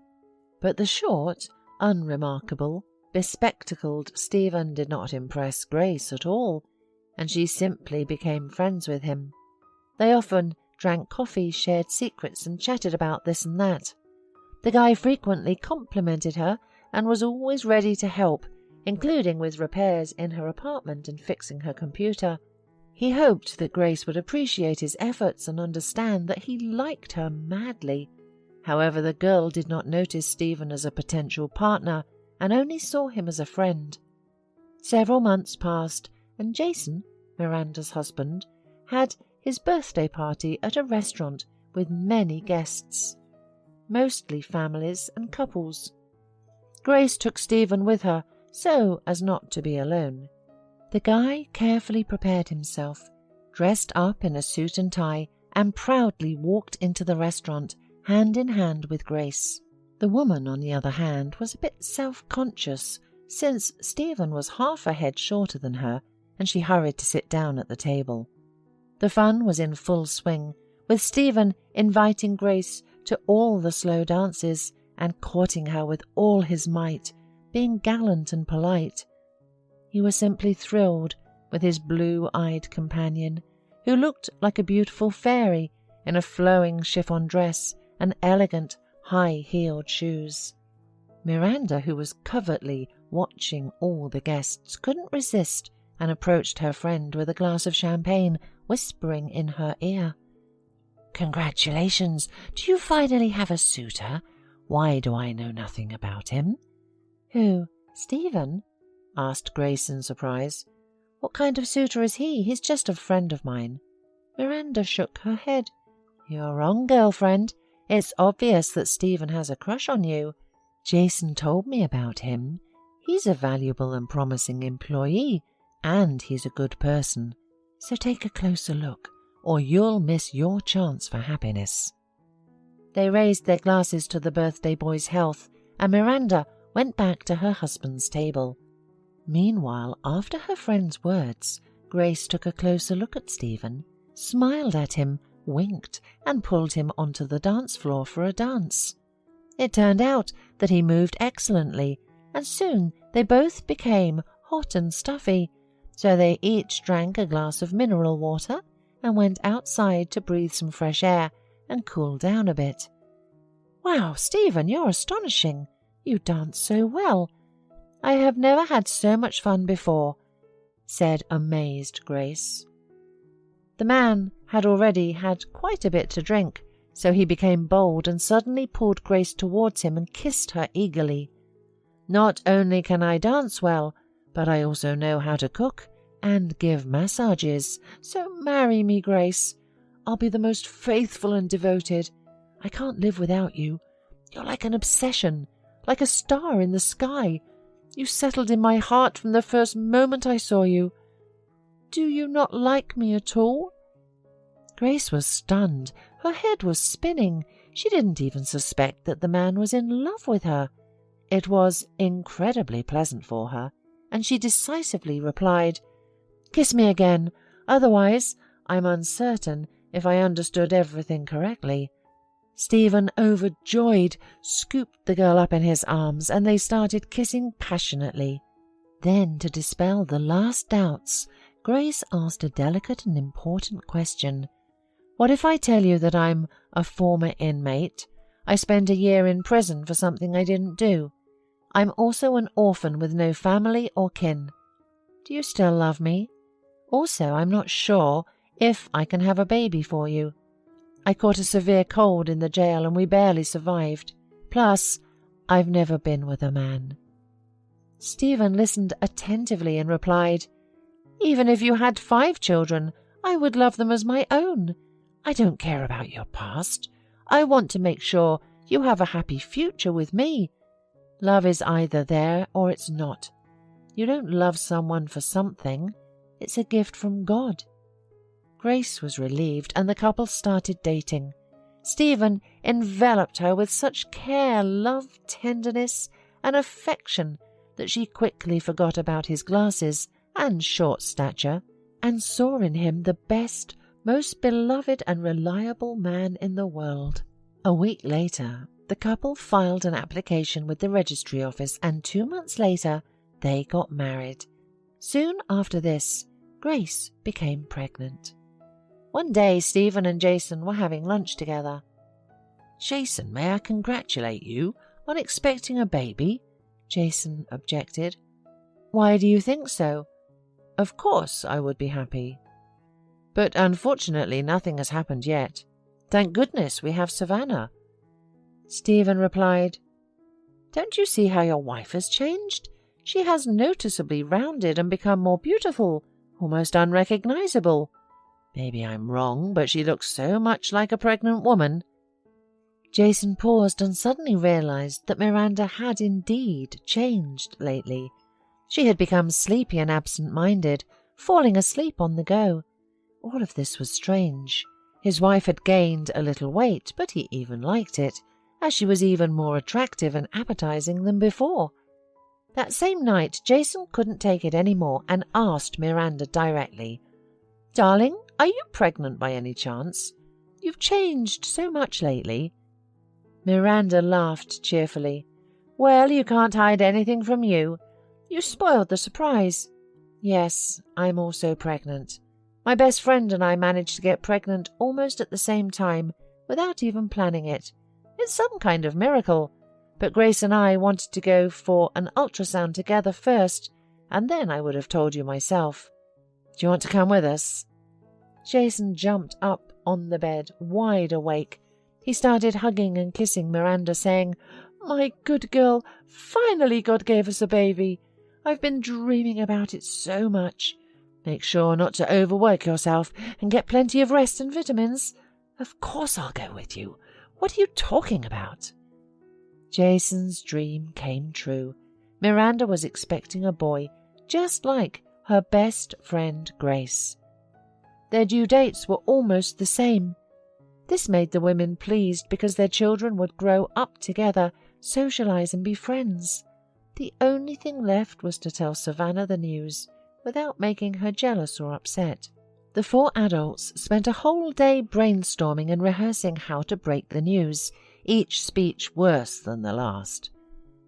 But the short, unremarkable, bespectacled Stephen did not impress Grace at all, and she simply became friends with him. They often drank coffee, shared secrets, and chatted about this and that. The guy frequently complimented her and was always ready to help, including with repairs in her apartment and fixing her computer. He hoped that Grace would appreciate his efforts and understand that he liked her madly. However, the girl did not notice Stephen as a potential partner and only saw him as a friend. Several months passed, and Jason, Miranda's husband, had his birthday party at a restaurant with many guests, mostly families and couples. Grace took Stephen with her so as not to be alone. The guy carefully prepared himself, dressed up in a suit and tie, and proudly walked into the restaurant hand in hand with Grace. The woman, on the other hand, was a bit self-conscious, since Stephen was half a head shorter than her, and she hurried to sit down at the table. The fun was in full swing, with Stephen inviting Grace to all the slow dances and courting her with all his might, being gallant and polite. He was simply thrilled with his blue-eyed companion, who looked like a beautiful fairy in a flowing chiffon dress and elegant, high-heeled shoes. Miranda, who was covertly watching all the guests, couldn't resist and approached her friend with a glass of champagne, whispering in her ear, "Congratulations! Do you finally have a suitor? Why do I know nothing about him?" "Who, Stephen?" asked Grace in surprise. "What kind of suitor is he? He's just a friend of mine." Miranda shook her head. "You're wrong, girlfriend. It's obvious that Stephen has a crush on you. Jason told me about him. He's a valuable and promising employee, and he's a good person. So take a closer look, or you'll miss your chance for happiness." They raised their glasses to the birthday boy's health, and Miranda went back to her husband's table. Meanwhile, after her friend's words, Grace took a closer look at Stephen, smiled at him, winked, and pulled him onto the dance floor for a dance. It turned out that he moved excellently, and soon they both became hot and stuffy, so they each drank a glass of mineral water and went outside to breathe some fresh air and cool down a bit. "Wow, Stephen, you're astonishing. You dance so well. I have never had so much fun before," said amazed Grace. The man had already had quite a bit to drink, so he became bold and suddenly pulled Grace towards him and kissed her eagerly. "Not only can I dance well, but I also know how to cook and give massages. So marry me, Grace. I'll be the most faithful and devoted. I can't live without you. You're like an obsession, like a star in the sky. You settled in my heart from the first moment I saw you. Do you not like me at all?" Grace was stunned. Her head was spinning. She didn't even suspect that the man was in love with her. It was incredibly pleasant for her, and she decisively replied, "Kiss me again, otherwise I'm uncertain if I understood everything correctly." Stephen, overjoyed, scooped the girl up in his arms, and they started kissing passionately. Then, to dispel the last doubts, Grace asked a delicate and important question. "What if I tell you that I'm a former inmate? I spent a year in prison for something I didn't do. I'm also an orphan with no family or kin. Do you still love me? Also, I'm not sure if I can have a baby for you. I caught a severe cold in the jail and we barely survived. Plus, I've never been with a man." Stephen listened attentively and replied, "Even if you had 5 children, I would love them as my own. I don't care about your past. I want to make sure you have a happy future with me. Love is either there or it's not. You don't love someone for something. It's a gift from God." Grace was relieved, and the couple started dating. Stephen enveloped her with such care, love, tenderness, and affection that she quickly forgot about his glasses and short stature, and saw in him the best, most beloved and reliable man in the world. A week later, the couple filed an application with the registry office, and 2 months later, they got married. Soon after this, Grace became pregnant. One day, Stephen and Jason were having lunch together. "Jason, may I congratulate you on expecting a baby?" Jason objected. "Why do you think so?" "Of course I would be happy. But unfortunately nothing has happened yet. Thank goodness we have Savannah." Stephen replied, "Don't you see how your wife has changed? She has noticeably rounded and become more beautiful, almost unrecognizable. Maybe I'm wrong, but she looks so much like a pregnant woman." Jason paused and suddenly realized that Miranda had indeed changed lately. She had become sleepy and absent-minded, falling asleep on the go. All of this was strange. His wife had gained a little weight, but he even liked it, as she was even more attractive and appetizing than before. That same night, Jason couldn't take it any more and asked Miranda directly, "Darling, are you pregnant by any chance? You've changed so much lately." Miranda laughed cheerfully. "Well, you can't hide anything from you. You spoiled the surprise. Yes, I'm also pregnant. My best friend and I managed to get pregnant almost at the same time, without even planning it. It's some kind of miracle. But Grace and I wanted to go for an ultrasound together first, and then I would have told you myself. Do you want to come with us?" Jason jumped up on the bed, wide awake. He started hugging and kissing Miranda, saying, "My good girl, finally God gave us a baby. I've been dreaming about it so much. Make sure not to overwork yourself and get plenty of rest and vitamins. Of course I'll go with you. What are you talking about?" Jason's dream came true. Miranda was expecting a boy, just like her best friend Grace. Their due dates were almost the same. This made the women pleased because their children would grow up together, socialize and be friends. The only thing left was to tell Savannah the news without making her jealous or upset. The 4 adults spent a whole day brainstorming and rehearsing how to break the news, each speech worse than the last.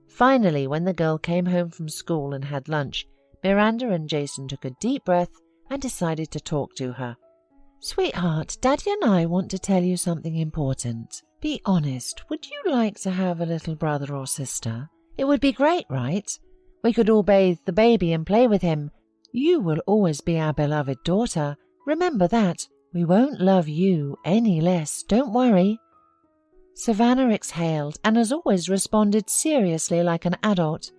Finally, when the girl came home from school and had lunch, Miranda and Jason took a deep breath and decided to talk to her. "Sweetheart, Daddy and I want to tell you something important. Be honest, would you like to have a little brother or sister? It would be great, right? We could all bathe the baby and play with him. You will always be our beloved daughter. Remember that. We won't love you any less, don't worry." Savannah exhaled and as always responded seriously like an adult.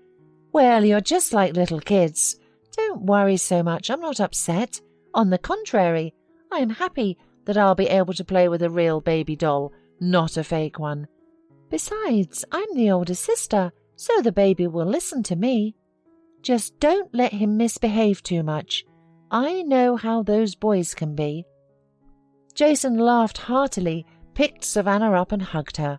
"Well, you're just like little kids. Don't worry so much, I'm not upset. On the contrary, I am happy that I'll be able to play with a real baby doll, not a fake one. Besides, I'm the older sister, so the baby will listen to me. Just don't let him misbehave too much. I know how those boys can be." Jason laughed heartily, picked Savannah up and hugged her.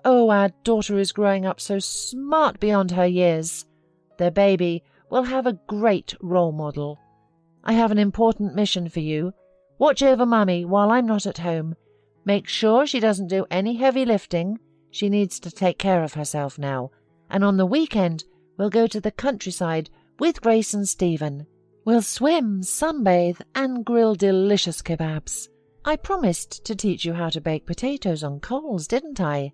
"Oh, our daughter is growing up so smart beyond her years. The baby will have a great role model. I have an important mission for you. Watch over Mummy while I'm not at home. Make sure she doesn't do any heavy lifting. She needs to take care of herself now. And on the weekend, we'll go to the countryside with Grace and Stephen. We'll swim, sunbathe, and grill delicious kebabs. I promised to teach you how to bake potatoes on coals, didn't I?"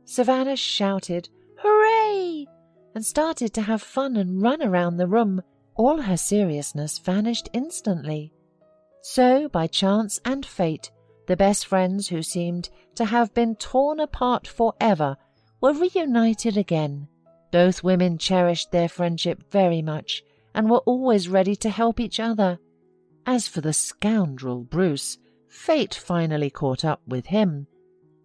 Savannah shouted, "Hooray!" and started to have fun and run around the room. All her seriousness vanished instantly. So, by chance and fate, the best friends who seemed to have been torn apart forever were reunited again. Both women cherished their friendship very much and were always ready to help each other. As for the scoundrel Bruce, fate finally caught up with him.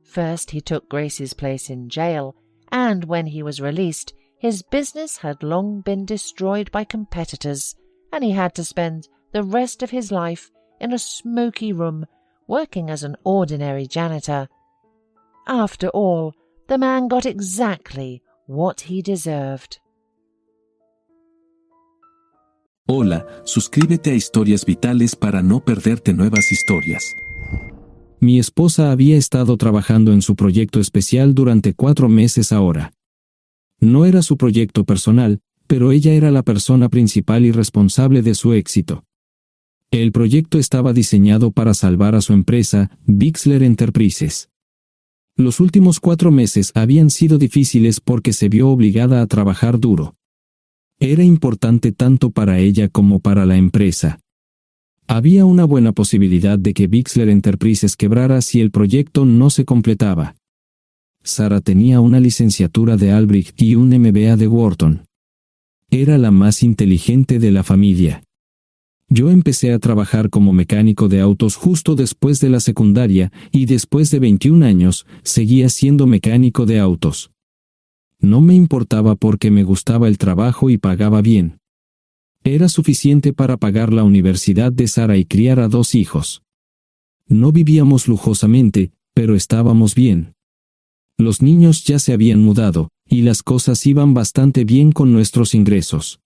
First he took Grace's place in jail, and when he was released, his business had long been destroyed by competitors, and he had to spend the rest of his life in a smoky room, working as an ordinary janitor. After all, the man got exactly what he deserved. Hola, suscríbete a Historias Vitales para no perderte nuevas historias. Mi esposa había estado trabajando en su proyecto especial durante 4 meses ahora. No era su proyecto personal, pero ella era la persona principal y responsable de su éxito. El proyecto estaba diseñado para salvar a su empresa, Bixler Enterprises. Los últimos 4 meses habían sido difíciles porque se vio obligada a trabajar duro. Era importante tanto para ella como para la empresa. Había una buena posibilidad de que Bixler Enterprises quebrara si el proyecto no se completaba. Sarah tenía una licenciatura de Albrecht y un MBA de Wharton. Era la más inteligente de la familia. Yo empecé a trabajar como mecánico de autos justo después de la secundaria y después de 21 años seguía siendo mecánico de autos. No me importaba porque me gustaba el trabajo y pagaba bien. Era suficiente para pagar la universidad de Sarah y criar a 2 hijos. No vivíamos lujosamente, pero estábamos bien. Los niños ya se habían mudado, y las cosas iban bastante bien con nuestros ingresos.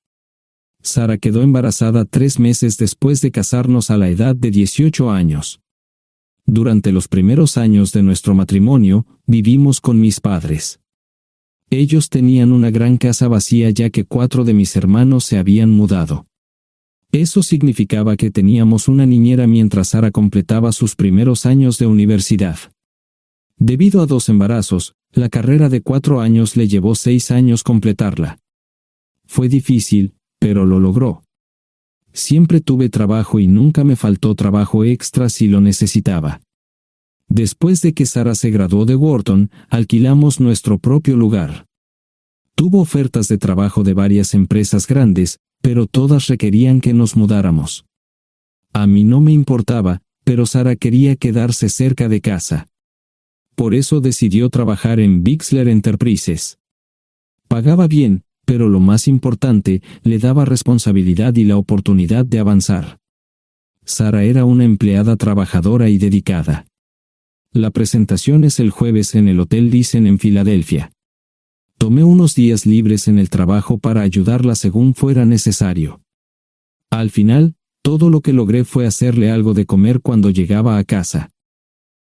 Sarah quedó embarazada 3 meses después de casarnos a la edad de 18 años. Durante los primeros años de nuestro matrimonio, vivimos con mis padres. Ellos tenían una gran casa vacía ya que 4 de mis hermanos se habían mudado. Eso significaba que teníamos una niñera mientras Sarah completaba sus primeros años de universidad. Debido a 2 embarazos, la carrera de 4 años le llevó 6 años completarla. Fue difícil, pero lo logró. Siempre tuve trabajo y nunca me faltó trabajo extra si lo necesitaba. Después de que Sarah se graduó de Wharton, alquilamos nuestro propio lugar. Tuvo ofertas de trabajo de varias empresas grandes, pero todas requerían que nos mudáramos. A mí no me importaba, pero Sarah quería quedarse cerca de casa. Por eso decidió trabajar en Bixler Enterprises. Pagaba bien, pero lo más importante, le daba responsabilidad y la oportunidad de avanzar. Sarah era una empleada trabajadora y dedicada. La presentación es el jueves en el Hotel Thyssen en Filadelfia. Tomé unos días libres en el trabajo para ayudarla según fuera necesario. Al final, todo lo que logré fue hacerle algo de comer cuando llegaba a casa.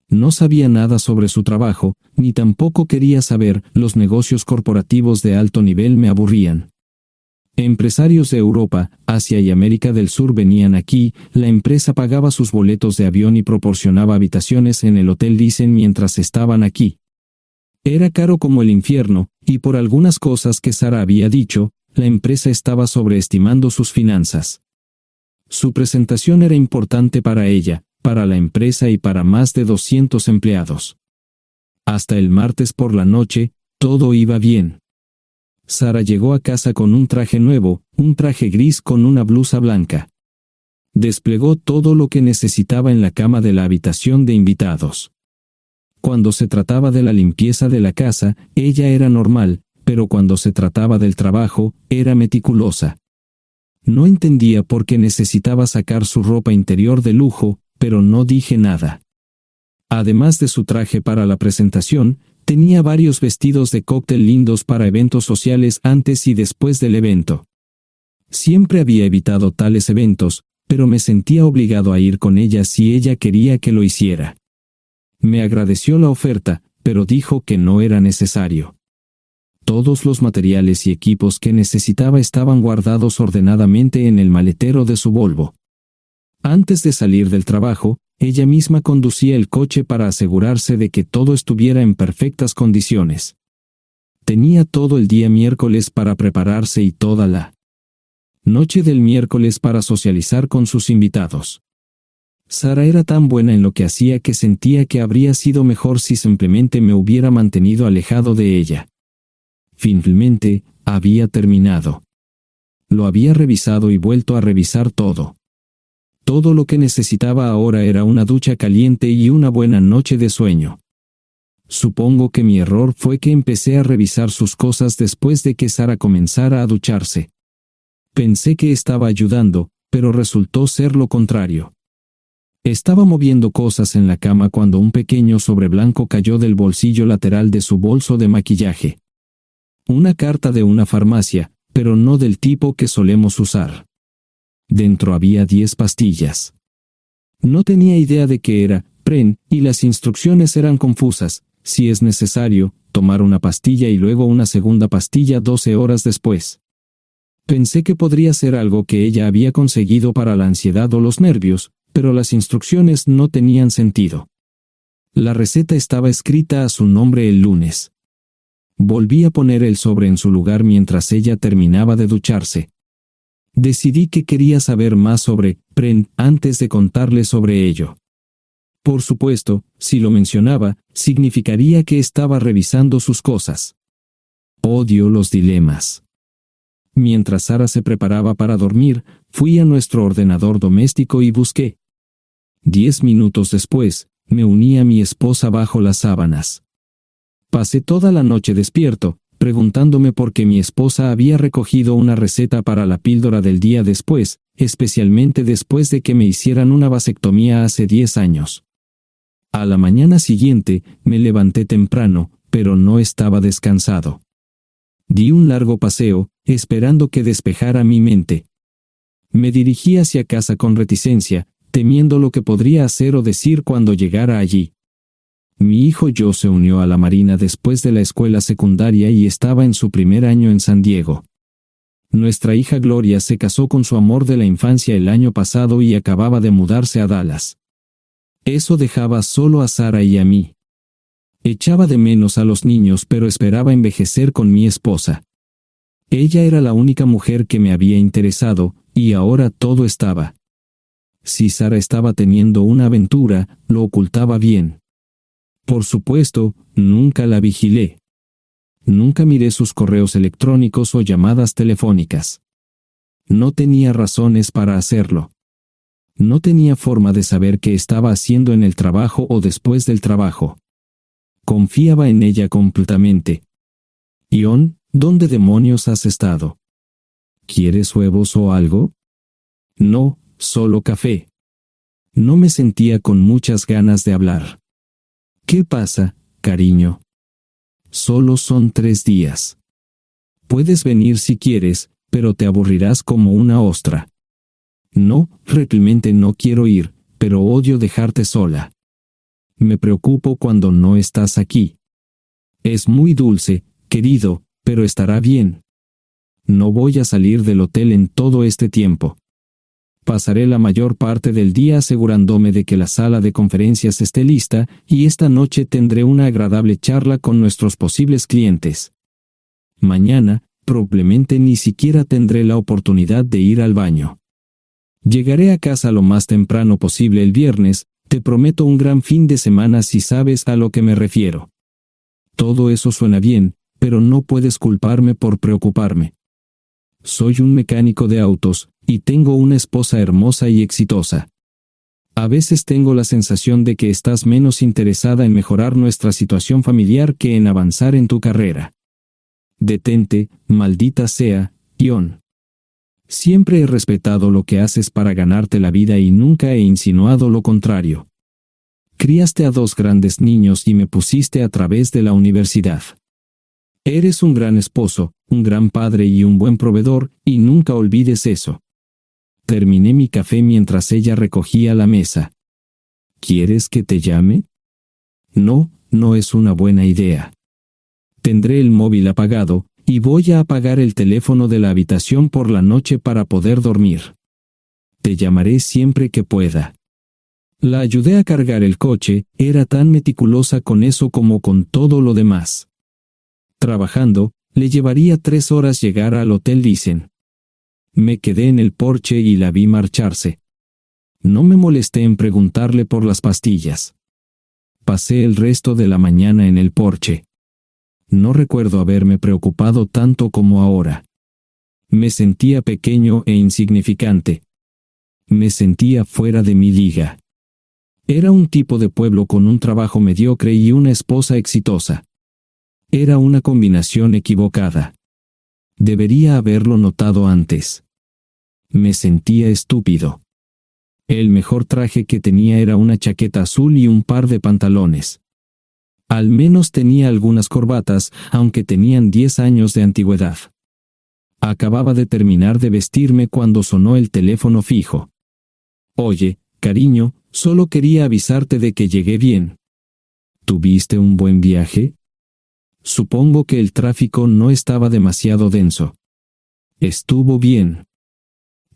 No sabía nada sobre su trabajo, ni tampoco quería saber, los negocios corporativos de alto nivel me aburrían. Empresarios de Europa, Asia y América del Sur venían aquí, la empresa pagaba sus boletos de avión y proporcionaba habitaciones en el Hotel Thyssen mientras estaban aquí. Era caro como el infierno, y por algunas cosas que Sarah había dicho, la empresa estaba sobreestimando sus finanzas. Su presentación era importante para ella, para la empresa y para más de 200 empleados. Hasta el martes por la noche, todo iba bien. Sarah llegó a casa con un traje nuevo, un traje gris con una blusa blanca. Desplegó todo lo que necesitaba en la cama de la habitación de invitados. Cuando se trataba de la limpieza de la casa, ella era normal, pero cuando se trataba del trabajo, era meticulosa. No entendía por qué necesitaba sacar su ropa interior de lujo, pero no dije nada. Además de su traje para la presentación, tenía varios vestidos de cóctel lindos para eventos sociales antes y después del evento. Siempre había evitado tales eventos, pero me sentía obligado a ir con ella si ella quería que lo hiciera. Me agradeció la oferta, pero dijo que no era necesario. Todos los materiales y equipos que necesitaba estaban guardados ordenadamente en el maletero de su Volvo. Antes de salir del trabajo, ella misma conducía el coche para asegurarse de que todo estuviera en perfectas condiciones. Tenía todo el día miércoles para prepararse y toda la noche del miércoles para socializar con sus invitados. Sara era tan buena en lo que hacía que sentía que habría sido mejor si simplemente me hubiera mantenido alejado de ella. Finalmente, había terminado. Lo había revisado y vuelto a revisar todo. Todo lo que necesitaba ahora era una ducha caliente y una buena noche de sueño. Supongo que mi error fue que empecé a revisar sus cosas después de que Sara comenzara a ducharse. Pensé que estaba ayudando, pero resultó ser lo contrario. Estaba moviendo cosas en la cama cuando un pequeño sobre blanco cayó del bolsillo lateral de su bolso de maquillaje. Una carta de una farmacia, pero no del tipo que solemos usar. Dentro había 10 pastillas. No tenía idea de qué era, Pren, y las instrucciones eran confusas. Si es necesario, tomar una pastilla y luego una segunda pastilla 12 horas después. Pensé que podría ser algo que ella había conseguido para la ansiedad o los nervios, pero las instrucciones no tenían sentido. La receta estaba escrita a su nombre el lunes. Volví a poner el sobre en su lugar mientras ella terminaba de ducharse. Decidí que quería saber más sobre Pren antes de contarle sobre ello. Por supuesto, si lo mencionaba, significaría que estaba revisando sus cosas. Odio los dilemas. Mientras Sara se preparaba para dormir, fui a nuestro ordenador doméstico y busqué. 10 minutos después, me uní a mi esposa bajo las sábanas. Pasé toda la noche despierto, preguntándome por qué mi esposa había recogido una receta para la píldora del día después, especialmente después de que me hicieran una vasectomía hace 10 años. A la mañana siguiente, me levanté temprano, pero no estaba descansado. Di un largo paseo, esperando que despejara mi mente. Me dirigí hacia casa con reticencia, temiendo lo que podría hacer o decir cuando llegara allí. Mi hijo Joe se unió a la Marina después de la escuela secundaria y estaba en su primer año en San Diego. Nuestra hija Gloria se casó con su amor de la infancia el año pasado y acababa de mudarse a Dallas. Eso dejaba solo a Sara y a mí. Echaba de menos a los niños, pero esperaba envejecer con mi esposa. Ella era la única mujer que me había interesado, y ahora todo estaba. Si Sara estaba teniendo una aventura, lo ocultaba bien. Por supuesto, nunca la vigilé. Nunca miré sus correos electrónicos o llamadas telefónicas. No tenía razones para hacerlo. No tenía forma de saber qué estaba haciendo en el trabajo o después del trabajo. Confiaba en ella completamente. Ion, ¿dónde demonios has estado? ¿Quieres huevos o algo? No, solo café. No me sentía con muchas ganas de hablar. ¿Qué pasa, cariño? Solo son 3 días. Puedes venir si quieres, pero te aburrirás como una ostra. No, realmente no quiero ir, pero odio dejarte sola. Me preocupo cuando no estás aquí. Es muy dulce, querido, pero estará bien. No voy a salir del hotel en todo este tiempo. Pasaré la mayor parte del día asegurándome de que la sala de conferencias esté lista, y esta noche tendré una agradable charla con nuestros posibles clientes. Mañana, probablemente ni siquiera tendré la oportunidad de ir al baño. Llegaré a casa lo más temprano posible el viernes. Te prometo un gran fin de semana si sabes a lo que me refiero. Todo eso suena bien, pero no puedes culparme por preocuparme. Soy un mecánico de autos, y tengo una esposa hermosa y exitosa. A veces tengo la sensación de que estás menos interesada en mejorar nuestra situación familiar que en avanzar en tu carrera. Detente, maldita sea, Ion. Siempre he respetado lo que haces para ganarte la vida y nunca he insinuado lo contrario. Criaste a 2 grandes niños y me pusiste a través de la universidad. Eres un gran esposo, un gran padre y un buen proveedor, y nunca olvides eso. Terminé mi café mientras ella recogía la mesa. ¿Quieres que te llame? No, no es una buena idea. Tendré el móvil apagado, y voy a apagar el teléfono de la habitación por la noche para poder dormir. Te llamaré siempre que pueda. La ayudé a cargar el coche, era tan meticulosa con eso como con todo lo demás. Trabajando, le llevaría 3 horas llegar al Hotel Lysen. Me quedé en el porche y la vi marcharse. No me molesté en preguntarle por las pastillas. Pasé el resto de la mañana en el porche. No recuerdo haberme preocupado tanto como ahora. Me sentía pequeño e insignificante. Me sentía fuera de mi liga. Era un tipo de pueblo con un trabajo mediocre y una esposa exitosa. Era una combinación equivocada. Debería haberlo notado antes. Me sentía estúpido. El mejor traje que tenía era una chaqueta azul y un par de pantalones. Al menos tenía algunas corbatas, aunque tenían 10 años de antigüedad. Acababa de terminar de vestirme cuando sonó el teléfono fijo. Oye, cariño, solo quería avisarte de que llegué bien. ¿Tuviste un buen viaje? Supongo que el tráfico no estaba demasiado denso. Estuvo bien.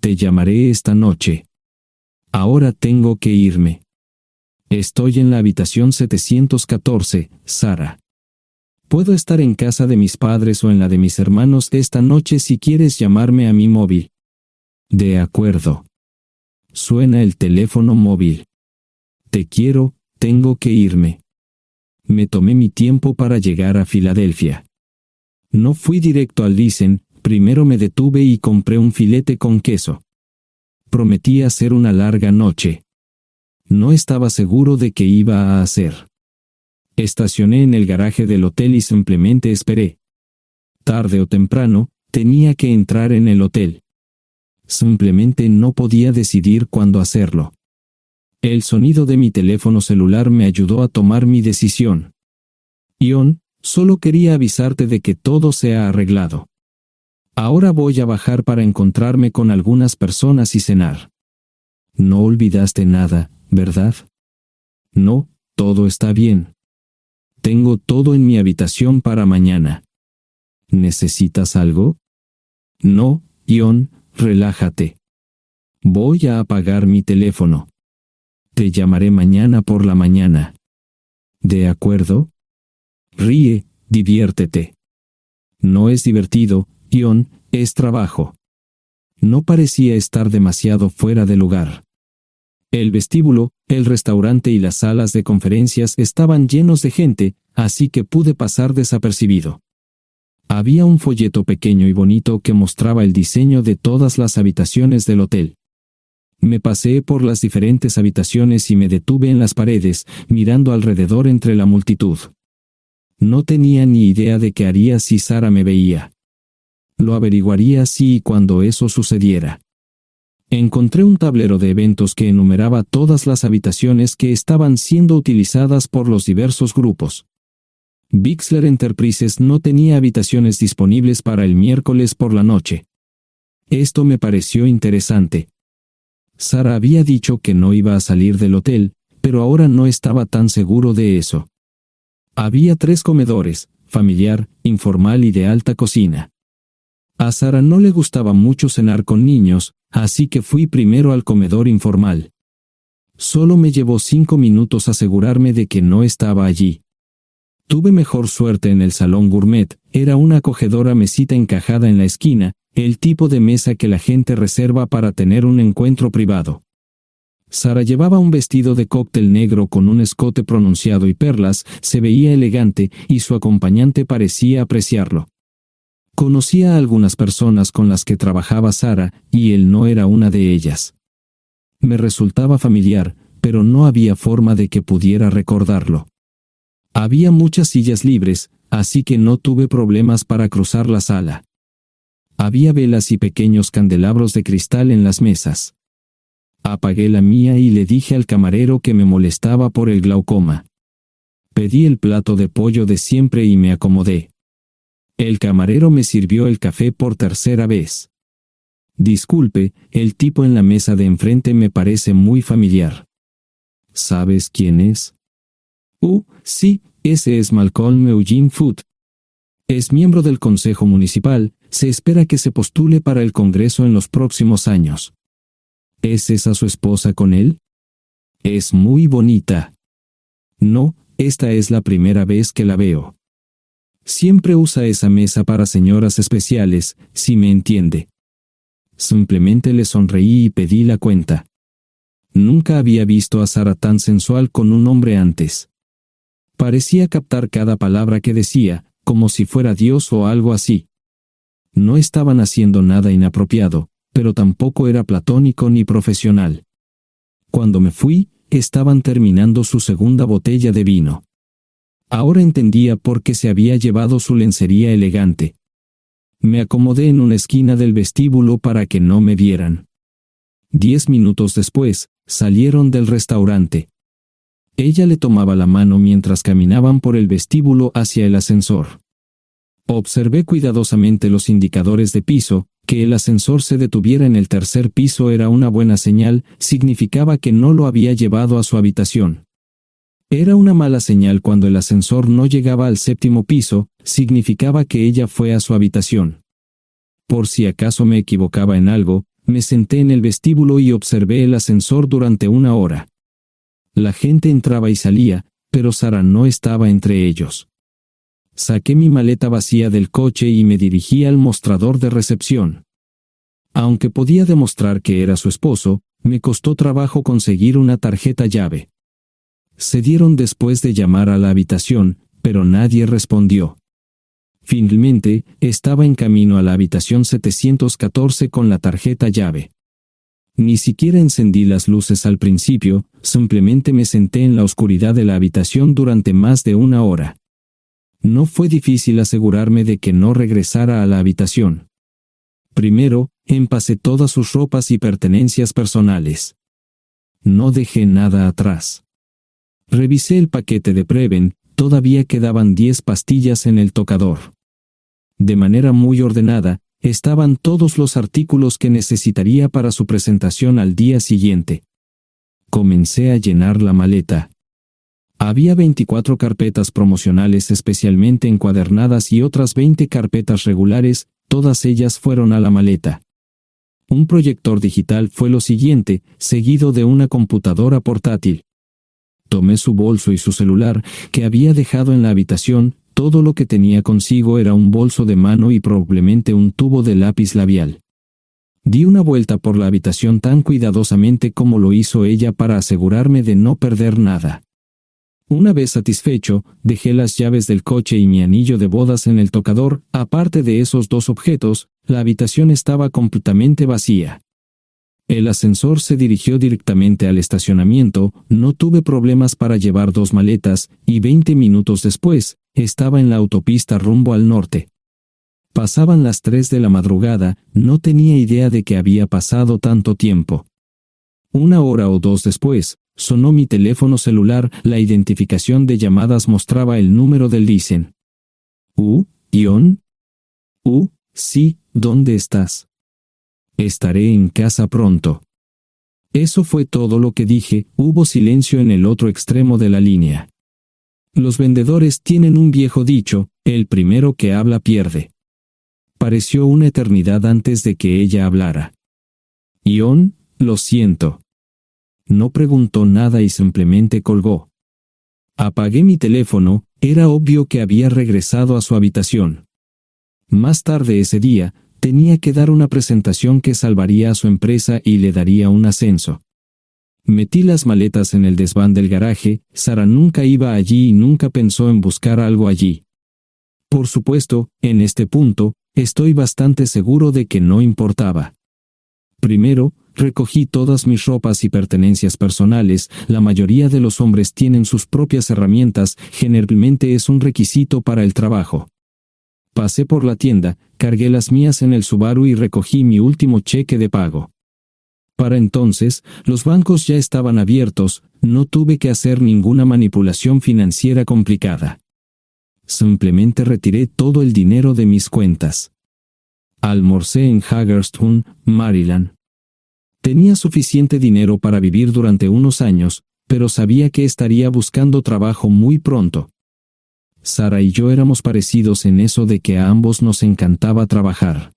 Te llamaré esta noche. Ahora tengo que irme. Estoy en la habitación 714, Sara. Puedo estar en casa de mis padres o en la de mis hermanos esta noche si quieres llamarme a mi móvil. De acuerdo. Suena el teléfono móvil. Te quiero, tengo que irme. Me tomé mi tiempo para llegar a Filadelfia. No fui directo al Lysen, primero me detuve y compré un filete con queso. Prometía hacer una larga noche. No estaba seguro de qué iba a hacer. Estacioné en el garaje del hotel y simplemente esperé. Tarde o temprano, tenía que entrar en el hotel. Simplemente no podía decidir cuándo hacerlo. El sonido de mi teléfono celular me ayudó a tomar mi decisión. Ion, solo quería avisarte de que todo se ha arreglado. Ahora voy a bajar para encontrarme con algunas personas y cenar. No olvidaste nada, ¿verdad? No, todo está bien. Tengo todo en mi habitación para mañana. ¿Necesitas algo? No, Ion, relájate. Voy a apagar mi teléfono. Te llamaré mañana por la mañana. ¿De acuerdo? Ríe, diviértete. No es divertido, Ion, es trabajo. No parecía estar demasiado fuera de lugar. El vestíbulo, el restaurante y las salas de conferencias estaban llenos de gente, así que pude pasar desapercibido. Había un folleto pequeño y bonito que mostraba el diseño de todas las habitaciones del hotel. Me paseé por las diferentes habitaciones y me detuve en las paredes, mirando alrededor entre la multitud. No tenía ni idea de qué haría si Sara me veía. Lo averiguaría si y cuando eso sucediera. Encontré un tablero de eventos que enumeraba todas las habitaciones que estaban siendo utilizadas por los diversos grupos. Bixler Enterprises no tenía habitaciones disponibles para el miércoles por la noche. Esto me pareció interesante. Sara había dicho que no iba a salir del hotel, pero ahora no estaba tan seguro de eso. Había 3 comedores, familiar, informal y de alta cocina. A Sara no le gustaba mucho cenar con niños, así que fui primero al comedor informal. Solo me llevó 5 minutos asegurarme de que no estaba allí. Tuve mejor suerte en el salón gourmet, era una acogedora mesita encajada en la esquina, el tipo de mesa que la gente reserva para tener un encuentro privado. Sara llevaba un vestido de cóctel negro con un escote pronunciado y perlas, se veía elegante y su acompañante parecía apreciarlo. Conocía a algunas personas con las que trabajaba Sara, y él no era una de ellas. Me resultaba familiar, pero no había forma de que pudiera recordarlo. Había muchas sillas libres, así que no tuve problemas para cruzar la sala. Había velas y pequeños candelabros de cristal en las mesas. Apagué la mía y le dije al camarero que me molestaba por el glaucoma. Pedí el plato de pollo de siempre y me acomodé. El camarero me sirvió el café por tercera vez. Disculpe, el tipo en la mesa de enfrente me parece muy familiar. ¿Sabes quién es? Sí, ese es Malcolm Eugene Foote. Es miembro del Consejo Municipal, se espera que se postule para el Congreso en los próximos años. ¿Es esa su esposa con él? Es muy bonita. No, esta es la primera vez que la veo. Siempre usa esa mesa para señoras especiales, si me entiende. Simplemente le sonreí y pedí la cuenta. Nunca había visto a Sara tan sensual con un hombre antes. Parecía captar cada palabra que decía, como si fuera Dios o algo así. No estaban haciendo nada inapropiado, pero tampoco era platónico ni profesional. Cuando me fui, estaban terminando su segunda botella de vino. Ahora entendía por qué se había llevado su lencería elegante. Me acomodé en una esquina del vestíbulo para que no me vieran. 10 minutos después, salieron del restaurante. Ella le tomaba la mano mientras caminaban por el vestíbulo hacia el ascensor. Observé cuidadosamente los indicadores de piso. Que el ascensor se detuviera en el tercer piso era una buena señal, significaba que no lo había llevado a su habitación. Era una mala señal cuando el ascensor no llegaba al séptimo piso, significaba que ella fue a su habitación. Por si acaso me equivocaba en algo, me senté en el vestíbulo y observé el ascensor durante 1 hora. La gente entraba y salía, pero Sara no estaba entre ellos. Saqué mi maleta vacía del coche y me dirigí al mostrador de recepción. Aunque podía demostrar que era su esposo, me costó trabajo conseguir una tarjeta llave. Se dieron después de llamar a la habitación, pero nadie respondió. Finalmente, estaba en camino a la habitación 714 con la tarjeta llave. Ni siquiera encendí las luces al principio, simplemente me senté en la oscuridad de la habitación durante más de 1 hora. No fue difícil asegurarme de que no regresara a la habitación. Primero, empacé todas sus ropas y pertenencias personales. No dejé nada atrás. Revisé el paquete de Preven, todavía quedaban 10 pastillas en el tocador. De manera muy ordenada, estaban todos los artículos que necesitaría para su presentación al día siguiente. Comencé a llenar la maleta. Había 24 carpetas promocionales especialmente encuadernadas y otras 20 carpetas regulares, todas ellas fueron a la maleta. Un proyector digital fue lo siguiente, seguido de una computadora portátil. Tomé su bolso y su celular, que había dejado en la habitación. Todo lo que tenía consigo era un bolso de mano y probablemente un tubo de lápiz labial. Di una vuelta por la habitación tan cuidadosamente como lo hizo ella para asegurarme de no perder nada. Una vez satisfecho, dejé las llaves del coche y mi anillo de bodas en el tocador. Aparte de esos 2 objetos, la habitación estaba completamente vacía. El ascensor se dirigió directamente al estacionamiento, no tuve problemas para llevar 2 maletas, y 20 minutos después, estaba en la autopista rumbo al norte. Pasaban las 3 de la madrugada, no tenía idea de que había pasado tanto tiempo. 1 hora o 2 después, sonó mi teléfono celular, la identificación de llamadas mostraba el número del Listen. ¿Ion? Sí, ¿dónde estás? Estaré en casa pronto. Eso fue todo lo que dije. Hubo silencio en el otro extremo de la línea. Los vendedores tienen un viejo dicho, el primero que habla pierde. Pareció una eternidad antes de que ella hablara. Ion, lo siento. No preguntó nada y simplemente colgó. Apagué mi teléfono, era obvio que había regresado a su habitación. Más tarde ese día, tenía que dar una presentación que salvaría a su empresa y le daría un ascenso. Metí las maletas en el desván del garaje. Sara nunca iba allí y nunca pensó en buscar algo allí. Por supuesto, en este punto, estoy bastante seguro de que no importaba. Primero, recogí todas mis ropas y pertenencias personales. La mayoría de los hombres tienen sus propias herramientas, generalmente es un requisito para el trabajo. Pasé por la tienda, cargué las mías en el Subaru y recogí mi último cheque de pago. Para entonces, los bancos ya estaban abiertos, no tuve que hacer ninguna manipulación financiera complicada. Simplemente retiré todo el dinero de mis cuentas. Almorcé en Hagerstown, Maryland. Tenía suficiente dinero para vivir durante unos años, pero sabía que estaría buscando trabajo muy pronto. Sarah y yo éramos parecidos en eso de que a ambos nos encantaba trabajar.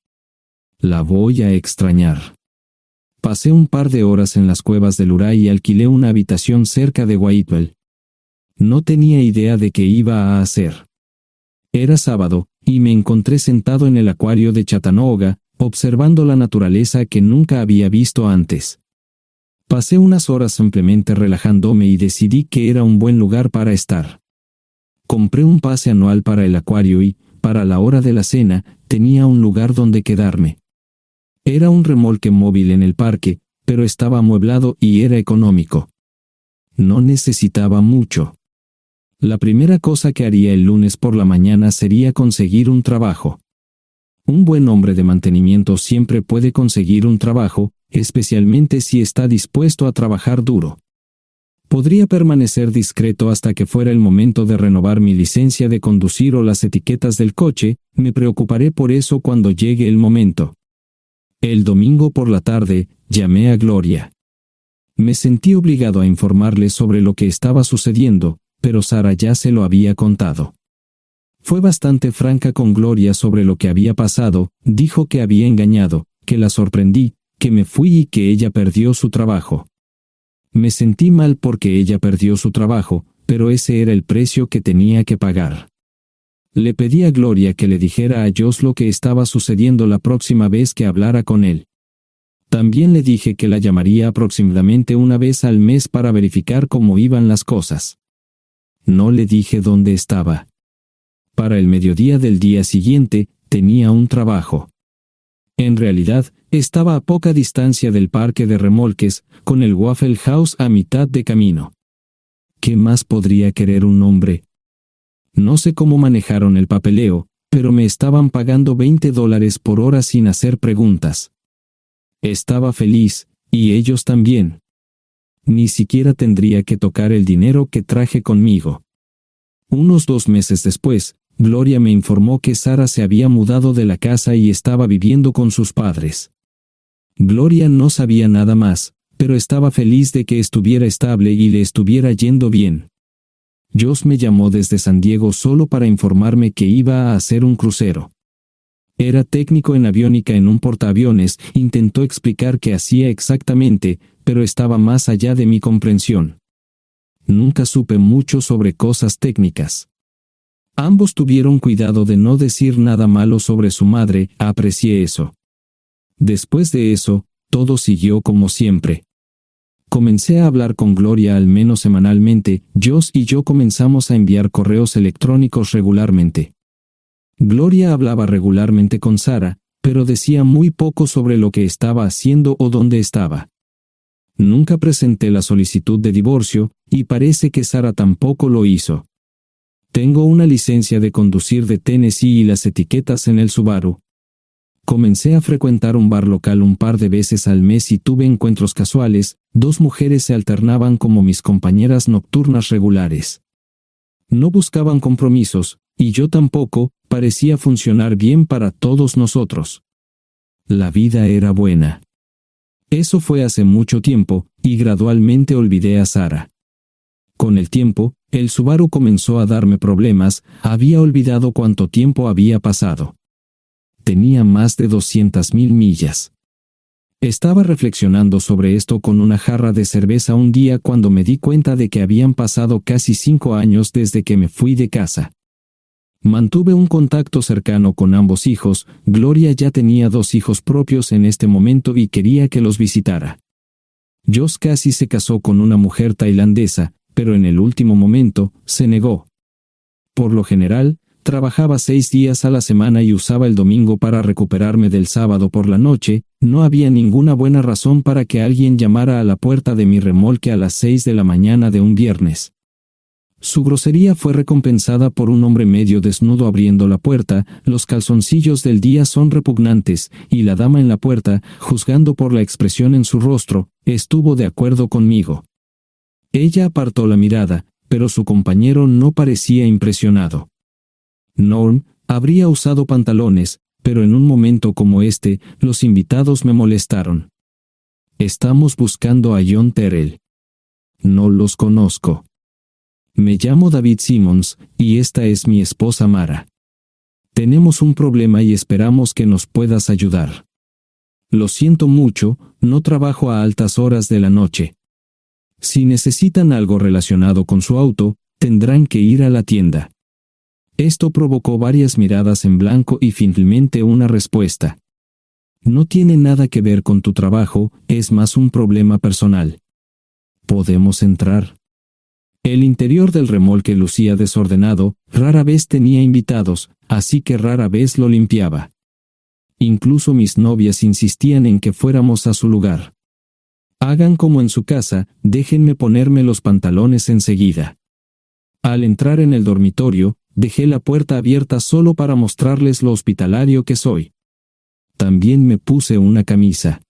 La voy a extrañar. Pasé un par de horas en las cuevas del Uray y alquilé una habitación cerca de Whitewell. No tenía idea de qué iba a hacer. Era sábado, y me encontré sentado en el acuario de Chattanooga, observando la naturaleza que nunca había visto antes. Pasé unas horas simplemente relajándome y decidí que era un buen lugar para estar. Compré un pase anual para el acuario y, para la hora de la cena, tenía un lugar donde quedarme. Era un remolque móvil en el parque, pero estaba amueblado y era económico. No necesitaba mucho. La primera cosa que haría el lunes por la mañana sería conseguir un trabajo. Un buen hombre de mantenimiento siempre puede conseguir un trabajo, especialmente si está dispuesto a trabajar duro. Podría permanecer discreto hasta que fuera el momento de renovar mi licencia de conducir o las etiquetas del coche, me preocuparé por eso cuando llegue el momento. El domingo por la tarde, llamé a Gloria. Me sentí obligado a informarle sobre lo que estaba sucediendo, pero Sarah ya se lo había contado. Fue bastante franca con Gloria sobre lo que había pasado, dijo que había engañado, que la sorprendí, que me fui y que ella perdió su trabajo. Me sentí mal porque ella perdió su trabajo, pero ese era el precio que tenía que pagar. Le pedí a Gloria que le dijera a Josh lo que estaba sucediendo la próxima vez que hablara con él. También le dije que la llamaría aproximadamente una vez al mes para verificar cómo iban las cosas. No le dije dónde estaba. Para el mediodía del día siguiente, tenía un trabajo. En realidad, estaba a poca distancia del parque de remolques, con el Waffle House a mitad de camino. ¿Qué más podría querer un hombre? No sé cómo manejaron el papeleo, pero me estaban pagando $20 por hora sin hacer preguntas. Estaba feliz, y ellos también. Ni siquiera tendría que tocar el dinero que traje conmigo. Unos 2 meses después, Gloria me informó que Sarah se había mudado de la casa y estaba viviendo con sus padres. Gloria no sabía nada más, pero estaba feliz de que estuviera estable y le estuviera yendo bien. Josh me llamó desde San Diego solo para informarme que iba a hacer un crucero. Era técnico en aviónica en un portaaviones, intentó explicar qué hacía exactamente, pero estaba más allá de mi comprensión. Nunca supe mucho sobre cosas técnicas. Ambos tuvieron cuidado de no decir nada malo sobre su madre, aprecié eso. Después de eso, todo siguió como siempre. Comencé a hablar con Gloria al menos semanalmente, Josh y yo comenzamos a enviar correos electrónicos regularmente. Gloria hablaba regularmente con Sarah, pero decía muy poco sobre lo que estaba haciendo o dónde estaba. Nunca presenté la solicitud de divorcio, y parece que Sarah tampoco lo hizo. Tengo una licencia de conducir de Tennessee y las etiquetas en el Subaru. Comencé a frecuentar un bar local un par de veces al mes y tuve encuentros casuales, 2 mujeres se alternaban como mis compañeras nocturnas regulares. No buscaban compromisos, y yo tampoco, parecía funcionar bien para todos nosotros. La vida era buena. Eso fue hace mucho tiempo, y gradualmente olvidé a Sarah. Con el tiempo, el Subaru comenzó a darme problemas, había olvidado cuánto tiempo había pasado. Tenía más de 200,000 millas. Estaba reflexionando sobre esto con una jarra de cerveza un día cuando me di cuenta de que habían pasado casi 5 años desde que me fui de casa. Mantuve un contacto cercano con ambos hijos, Gloria ya tenía 2 hijos propios en este momento y quería que los visitara. Josh casi se casó con una mujer tailandesa, pero en el último momento, se negó. Por lo general, trabajaba 6 días a la semana y usaba el domingo para recuperarme del sábado por la noche, no había ninguna buena razón para que alguien llamara a la puerta de mi remolque a las 6 de la mañana de un viernes. Su grosería fue recompensada por un hombre medio desnudo abriendo la puerta. Los calzoncillos del día son repugnantes, y la dama en la puerta, juzgando por la expresión en su rostro, estuvo de acuerdo conmigo. Ella apartó la mirada, pero su compañero no parecía impresionado. Norm habría usado pantalones, pero en un momento como este, los invitados me molestaron. Estamos buscando a John Terrell. No los conozco. Me llamo David Simmons, y esta es mi esposa Mara. Tenemos un problema y esperamos que nos puedas ayudar. Lo siento mucho, no trabajo a altas horas de la noche. Si necesitan algo relacionado con su auto, tendrán que ir a la tienda. Esto provocó varias miradas en blanco y finalmente una respuesta. No tiene nada que ver con tu trabajo, es más un problema personal. ¿Podemos entrar? El interior del remolque lucía desordenado, rara vez tenía invitados, así que rara vez lo limpiaba. Incluso mis novias insistían en que fuéramos a su lugar. Hagan como en su casa, déjenme ponerme los pantalones enseguida. Al entrar en el dormitorio, dejé la puerta abierta solo para mostrarles lo hospitalario que soy. También me puse una camisa.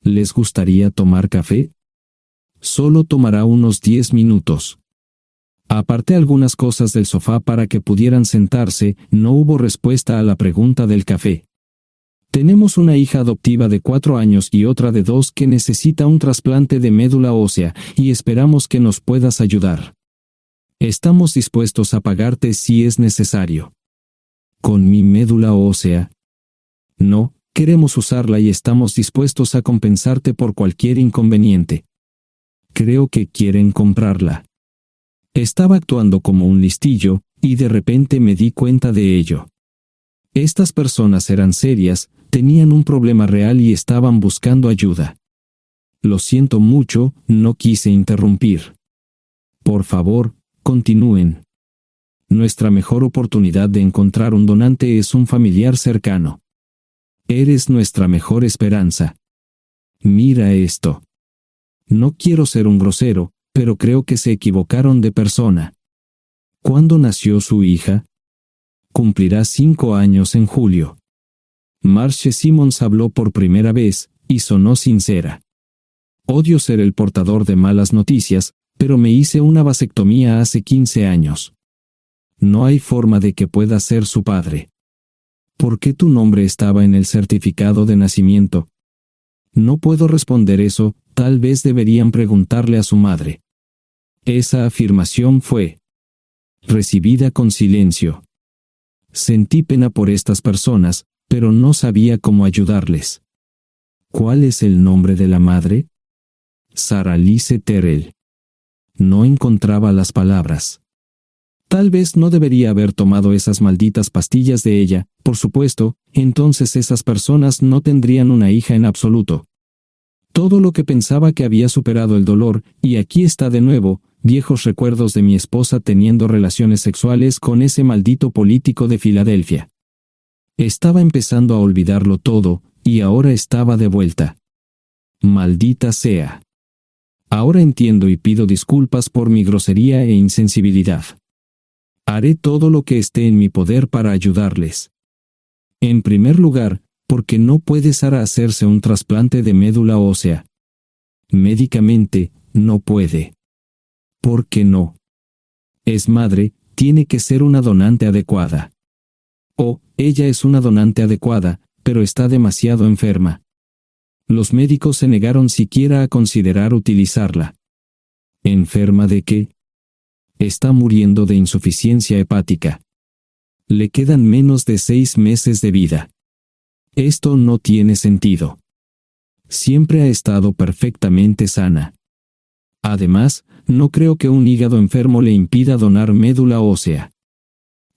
¿Les gustaría tomar café? Solo tomará unos 10 minutos. Aparté algunas cosas del sofá para que pudieran sentarse. No hubo respuesta a la pregunta del café. Tenemos una hija adoptiva de 4 años y otra de 2 que necesita un trasplante de médula ósea, y esperamos que nos puedas ayudar. Estamos dispuestos a pagarte si es necesario. ¿Con mi médula ósea? No, queremos usarla y estamos dispuestos a compensarte por cualquier inconveniente. Creo que quieren comprarla. Estaba actuando como un listillo, y de repente me di cuenta de ello. Estas personas eran serias, tenían un problema real y estaban buscando ayuda. Lo siento mucho, no quise interrumpir. Por favor, continúen. Nuestra mejor oportunidad de encontrar un donante es un familiar cercano. Eres nuestra mejor esperanza. Mira esto. No quiero ser un grosero, pero creo que se equivocaron de persona. ¿Cuándo nació su hija? Cumplirá 5 años en julio. Marcia Simmons habló por primera vez, y sonó sincera. Odio ser el portador de malas noticias, pero me hice una vasectomía hace 15 años. No hay forma de que pueda ser su padre. ¿Por qué tu nombre estaba en el certificado de nacimiento? No puedo responder eso, tal vez deberían preguntarle a su madre. Esa afirmación fue recibida con silencio. Sentí pena por estas personas, pero no sabía cómo ayudarles. ¿Cuál es el nombre de la madre? Sarah Lise Terrell. No encontraba las palabras. Tal vez no debería haber tomado esas malditas pastillas de ella, por supuesto, entonces esas personas no tendrían una hija en absoluto. Todo lo que pensaba que había superado el dolor, y aquí está de nuevo, viejos recuerdos de mi esposa teniendo relaciones sexuales con ese maldito político de Filadelfia. Estaba empezando a olvidarlo todo, y ahora estaba de vuelta. Maldita sea. Ahora entiendo y pido disculpas por mi grosería e insensibilidad. Haré todo lo que esté en mi poder para ayudarles. En primer lugar, porque no puede Sara hacerse un trasplante de médula ósea. Médicamente, no puede. ¿Por qué no? Es madre, tiene que ser una donante adecuada. O, ella es una donante adecuada, pero está demasiado enferma. Los médicos se negaron siquiera a considerar utilizarla. ¿Enferma de qué? Está muriendo de insuficiencia hepática. Le quedan menos de 6 meses de vida. Esto no tiene sentido. Siempre ha estado perfectamente sana. Además, no creo que un hígado enfermo le impida donar médula ósea.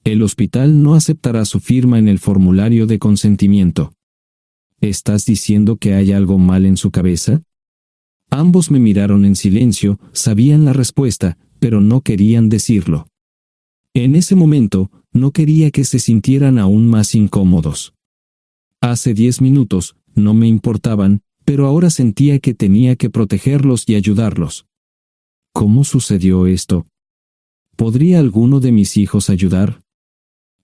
El hospital no aceptará su firma en el formulario de consentimiento. ¿Estás diciendo que hay algo mal en su cabeza? Ambos me miraron en silencio, sabían la respuesta, pero no querían decirlo. En ese momento, no quería que se sintieran aún más incómodos. Hace 10 minutos, no me importaban, pero ahora sentía que tenía que protegerlos y ayudarlos. ¿Cómo sucedió esto? ¿Podría alguno de mis hijos ayudar?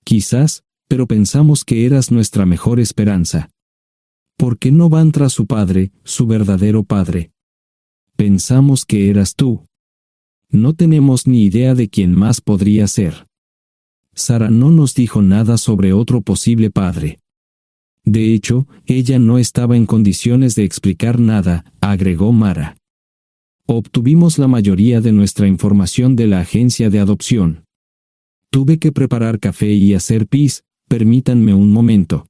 Quizás, pero pensamos que eras nuestra mejor esperanza. ¿Por qué no van tras su padre, su verdadero padre? Pensamos que eras tú. No tenemos ni idea de quién más podría ser. Sara no nos dijo nada sobre otro posible padre. De hecho, ella no estaba en condiciones de explicar nada, agregó Mara. Obtuvimos la mayoría de nuestra información de la agencia de adopción. Tuve que preparar café y hacer pis, permítanme un momento.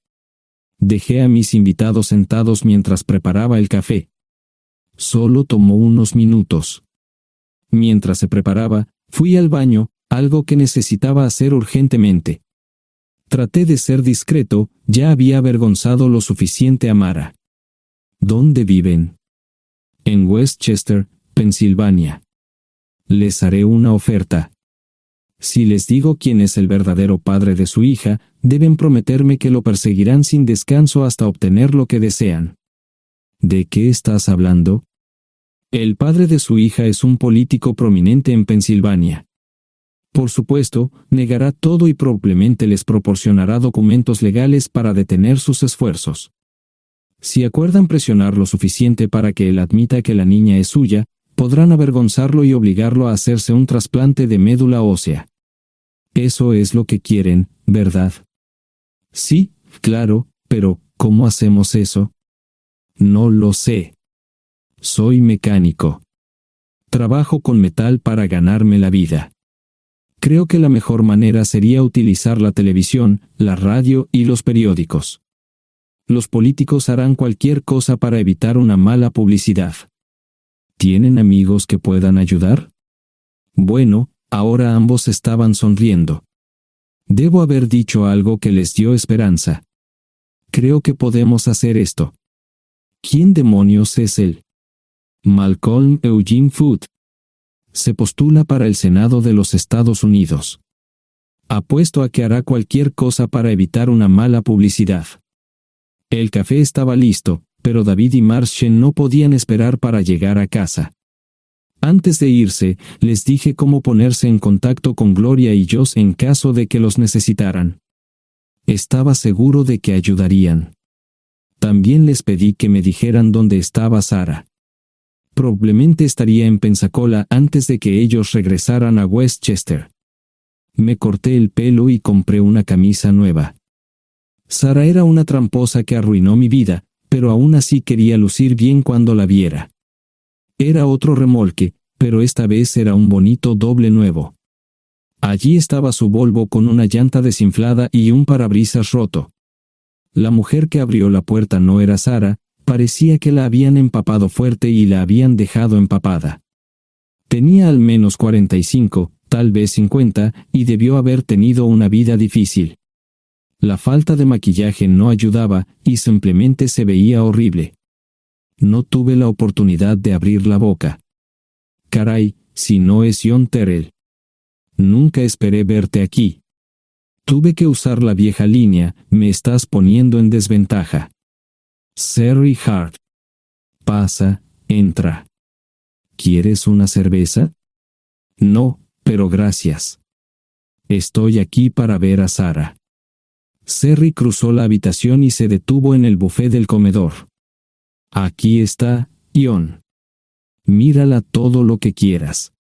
Dejé a mis invitados sentados mientras preparaba el café. Solo tomó unos minutos. Mientras se preparaba, fui al baño, algo que necesitaba hacer urgentemente. Traté de ser discreto, ya había avergonzado lo suficiente a Mara. ¿Dónde viven? En Westchester, Pensilvania. Les haré una oferta. Si les digo quién es el verdadero padre de su hija, deben prometerme que lo perseguirán sin descanso hasta obtener lo que desean. ¿De qué estás hablando? El padre de su hija es un político prominente en Pensilvania. Por supuesto, negará todo y probablemente les proporcionará documentos legales para detener sus esfuerzos. Si acuerdan presionar lo suficiente para que él admita que la niña es suya, podrán avergonzarlo y obligarlo a hacerse un trasplante de médula ósea. Eso es lo que quieren, ¿verdad? Sí, claro, pero ¿cómo hacemos eso? No lo sé. Soy mecánico. Trabajo con metal para ganarme la vida. Creo que la mejor manera sería utilizar la televisión, la radio y los periódicos. Los políticos harán cualquier cosa para evitar una mala publicidad. ¿Tienen amigos que puedan ayudar? Bueno, ahora ambos estaban sonriendo. Debo haber dicho algo que les dio esperanza. Creo que podemos hacer esto. ¿Quién demonios es él? Malcolm Eugene Foote. Se postula para el Senado de los Estados Unidos. Apuesto a que hará cualquier cosa para evitar una mala publicidad. El café estaba listo, pero David y Marshall no podían esperar para llegar a casa. Antes de irse, les dije cómo ponerse en contacto con Gloria y Josh en caso de que los necesitaran. Estaba seguro de que ayudarían. También les pedí que me dijeran dónde estaba Sara. Probablemente estaría en Pensacola antes de que ellos regresaran a Westchester. Me corté el pelo y compré una camisa nueva. Sara era una tramposa que arruinó mi vida, pero aún así quería lucir bien cuando la viera. Era otro remolque, pero esta vez era un bonito doble nuevo. Allí estaba su Volvo con una llanta desinflada y un parabrisas roto. La mujer que abrió la puerta no era Sara, parecía que la habían empapado fuerte y la habían dejado empapada. Tenía al menos 45, tal vez 50, y debió haber tenido una vida difícil. La falta de maquillaje no ayudaba, y simplemente se veía horrible. No tuve la oportunidad de abrir la boca. Caray, si no es John Terrell. Nunca esperé verte aquí. Tuve que usar la vieja línea, me estás poniendo en desventaja. Sherry Hart. Pasa, entra. ¿Quieres una cerveza? No, pero gracias. Estoy aquí para ver a Sara. Sherry cruzó la habitación y se detuvo en el buffet del comedor. Aquí está, John. Mírala todo lo que quieras.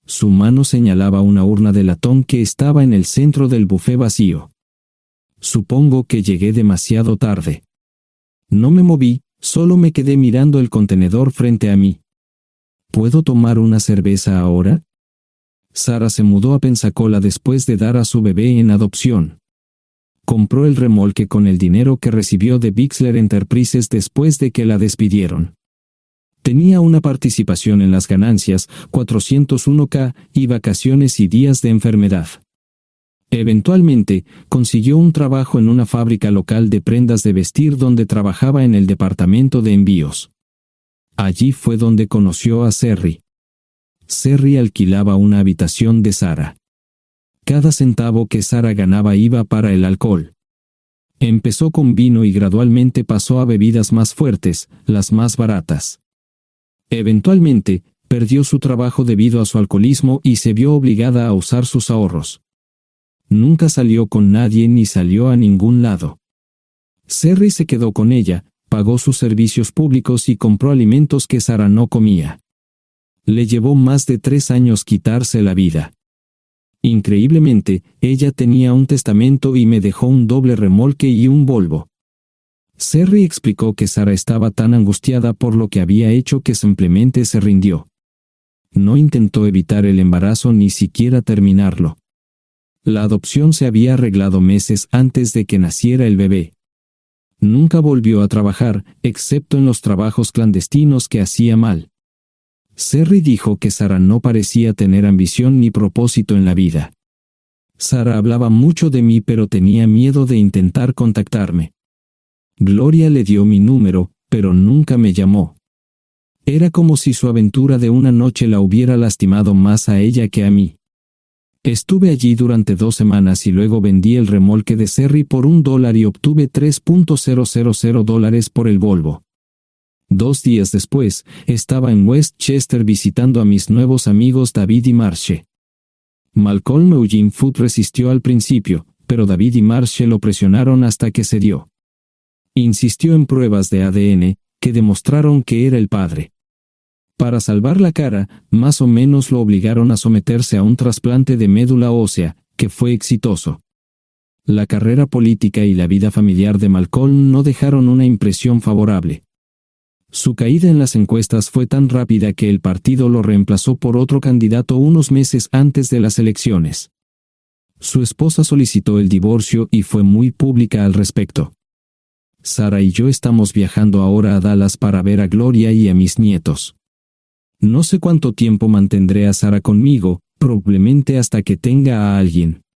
Su mano señalaba una urna de latón que estaba en el centro del buffet vacío. Supongo que llegué demasiado tarde. No me moví, solo me quedé mirando el contenedor frente a mí. ¿Puedo tomar una cerveza ahora? Sara se mudó a Pensacola después de dar a su bebé en adopción. Compró el remolque con el dinero que recibió de Bixler Enterprises después de que la despidieron. Tenía una participación en las ganancias, 401k, y vacaciones y días de enfermedad. Eventualmente, consiguió un trabajo en una fábrica local de prendas de vestir donde trabajaba en el departamento de envíos. Allí fue donde conoció a Sherry. Sherry alquilaba una habitación de Sara. Cada centavo que Sara ganaba iba para el alcohol. Empezó con vino y gradualmente pasó a bebidas más fuertes, las más baratas. Eventualmente, perdió su trabajo debido a su alcoholismo y se vio obligada a usar sus ahorros. Nunca salió con nadie ni salió a ningún lado. Serry se quedó con ella, pagó sus servicios públicos y compró alimentos que Sara no comía. Le llevó más de 3 años quitarse la vida. Increíblemente, ella tenía un testamento y me dejó un doble remolque y un Volvo. Serry explicó que Sara estaba tan angustiada por lo que había hecho que simplemente se rindió. No intentó evitar el embarazo ni siquiera terminarlo. La adopción se había arreglado meses antes de que naciera el bebé. Nunca volvió a trabajar, excepto en los trabajos clandestinos que hacía mal. Serry dijo que Sara no parecía tener ambición ni propósito en la vida. Sara hablaba mucho de mí pero tenía miedo de intentar contactarme. Gloria le dio mi número, pero nunca me llamó. Era como si su aventura de una noche la hubiera lastimado más a ella que a mí. Estuve allí durante 2 semanas y luego vendí el remolque de Serry por $1 y obtuve $3,000 por el Volvo. 2 días después, estaba en Westchester visitando a mis nuevos amigos David y Marche. Malcolm Eugene Foot resistió al principio, pero David y Marche lo presionaron hasta que cedió. Insistió en pruebas de ADN, que demostraron que era el padre. Para salvar la cara, más o menos lo obligaron a someterse a un trasplante de médula ósea, que fue exitoso. La carrera política y la vida familiar de Malcolm no dejaron una impresión favorable. Su caída en las encuestas fue tan rápida que el partido lo reemplazó por otro candidato unos meses antes de las elecciones. Su esposa solicitó el divorcio y fue muy pública al respecto. Sara y yo estamos viajando ahora a Dallas para ver a Gloria y a mis nietos. No sé cuánto tiempo mantendré a Sara conmigo, probablemente hasta que tenga a alguien.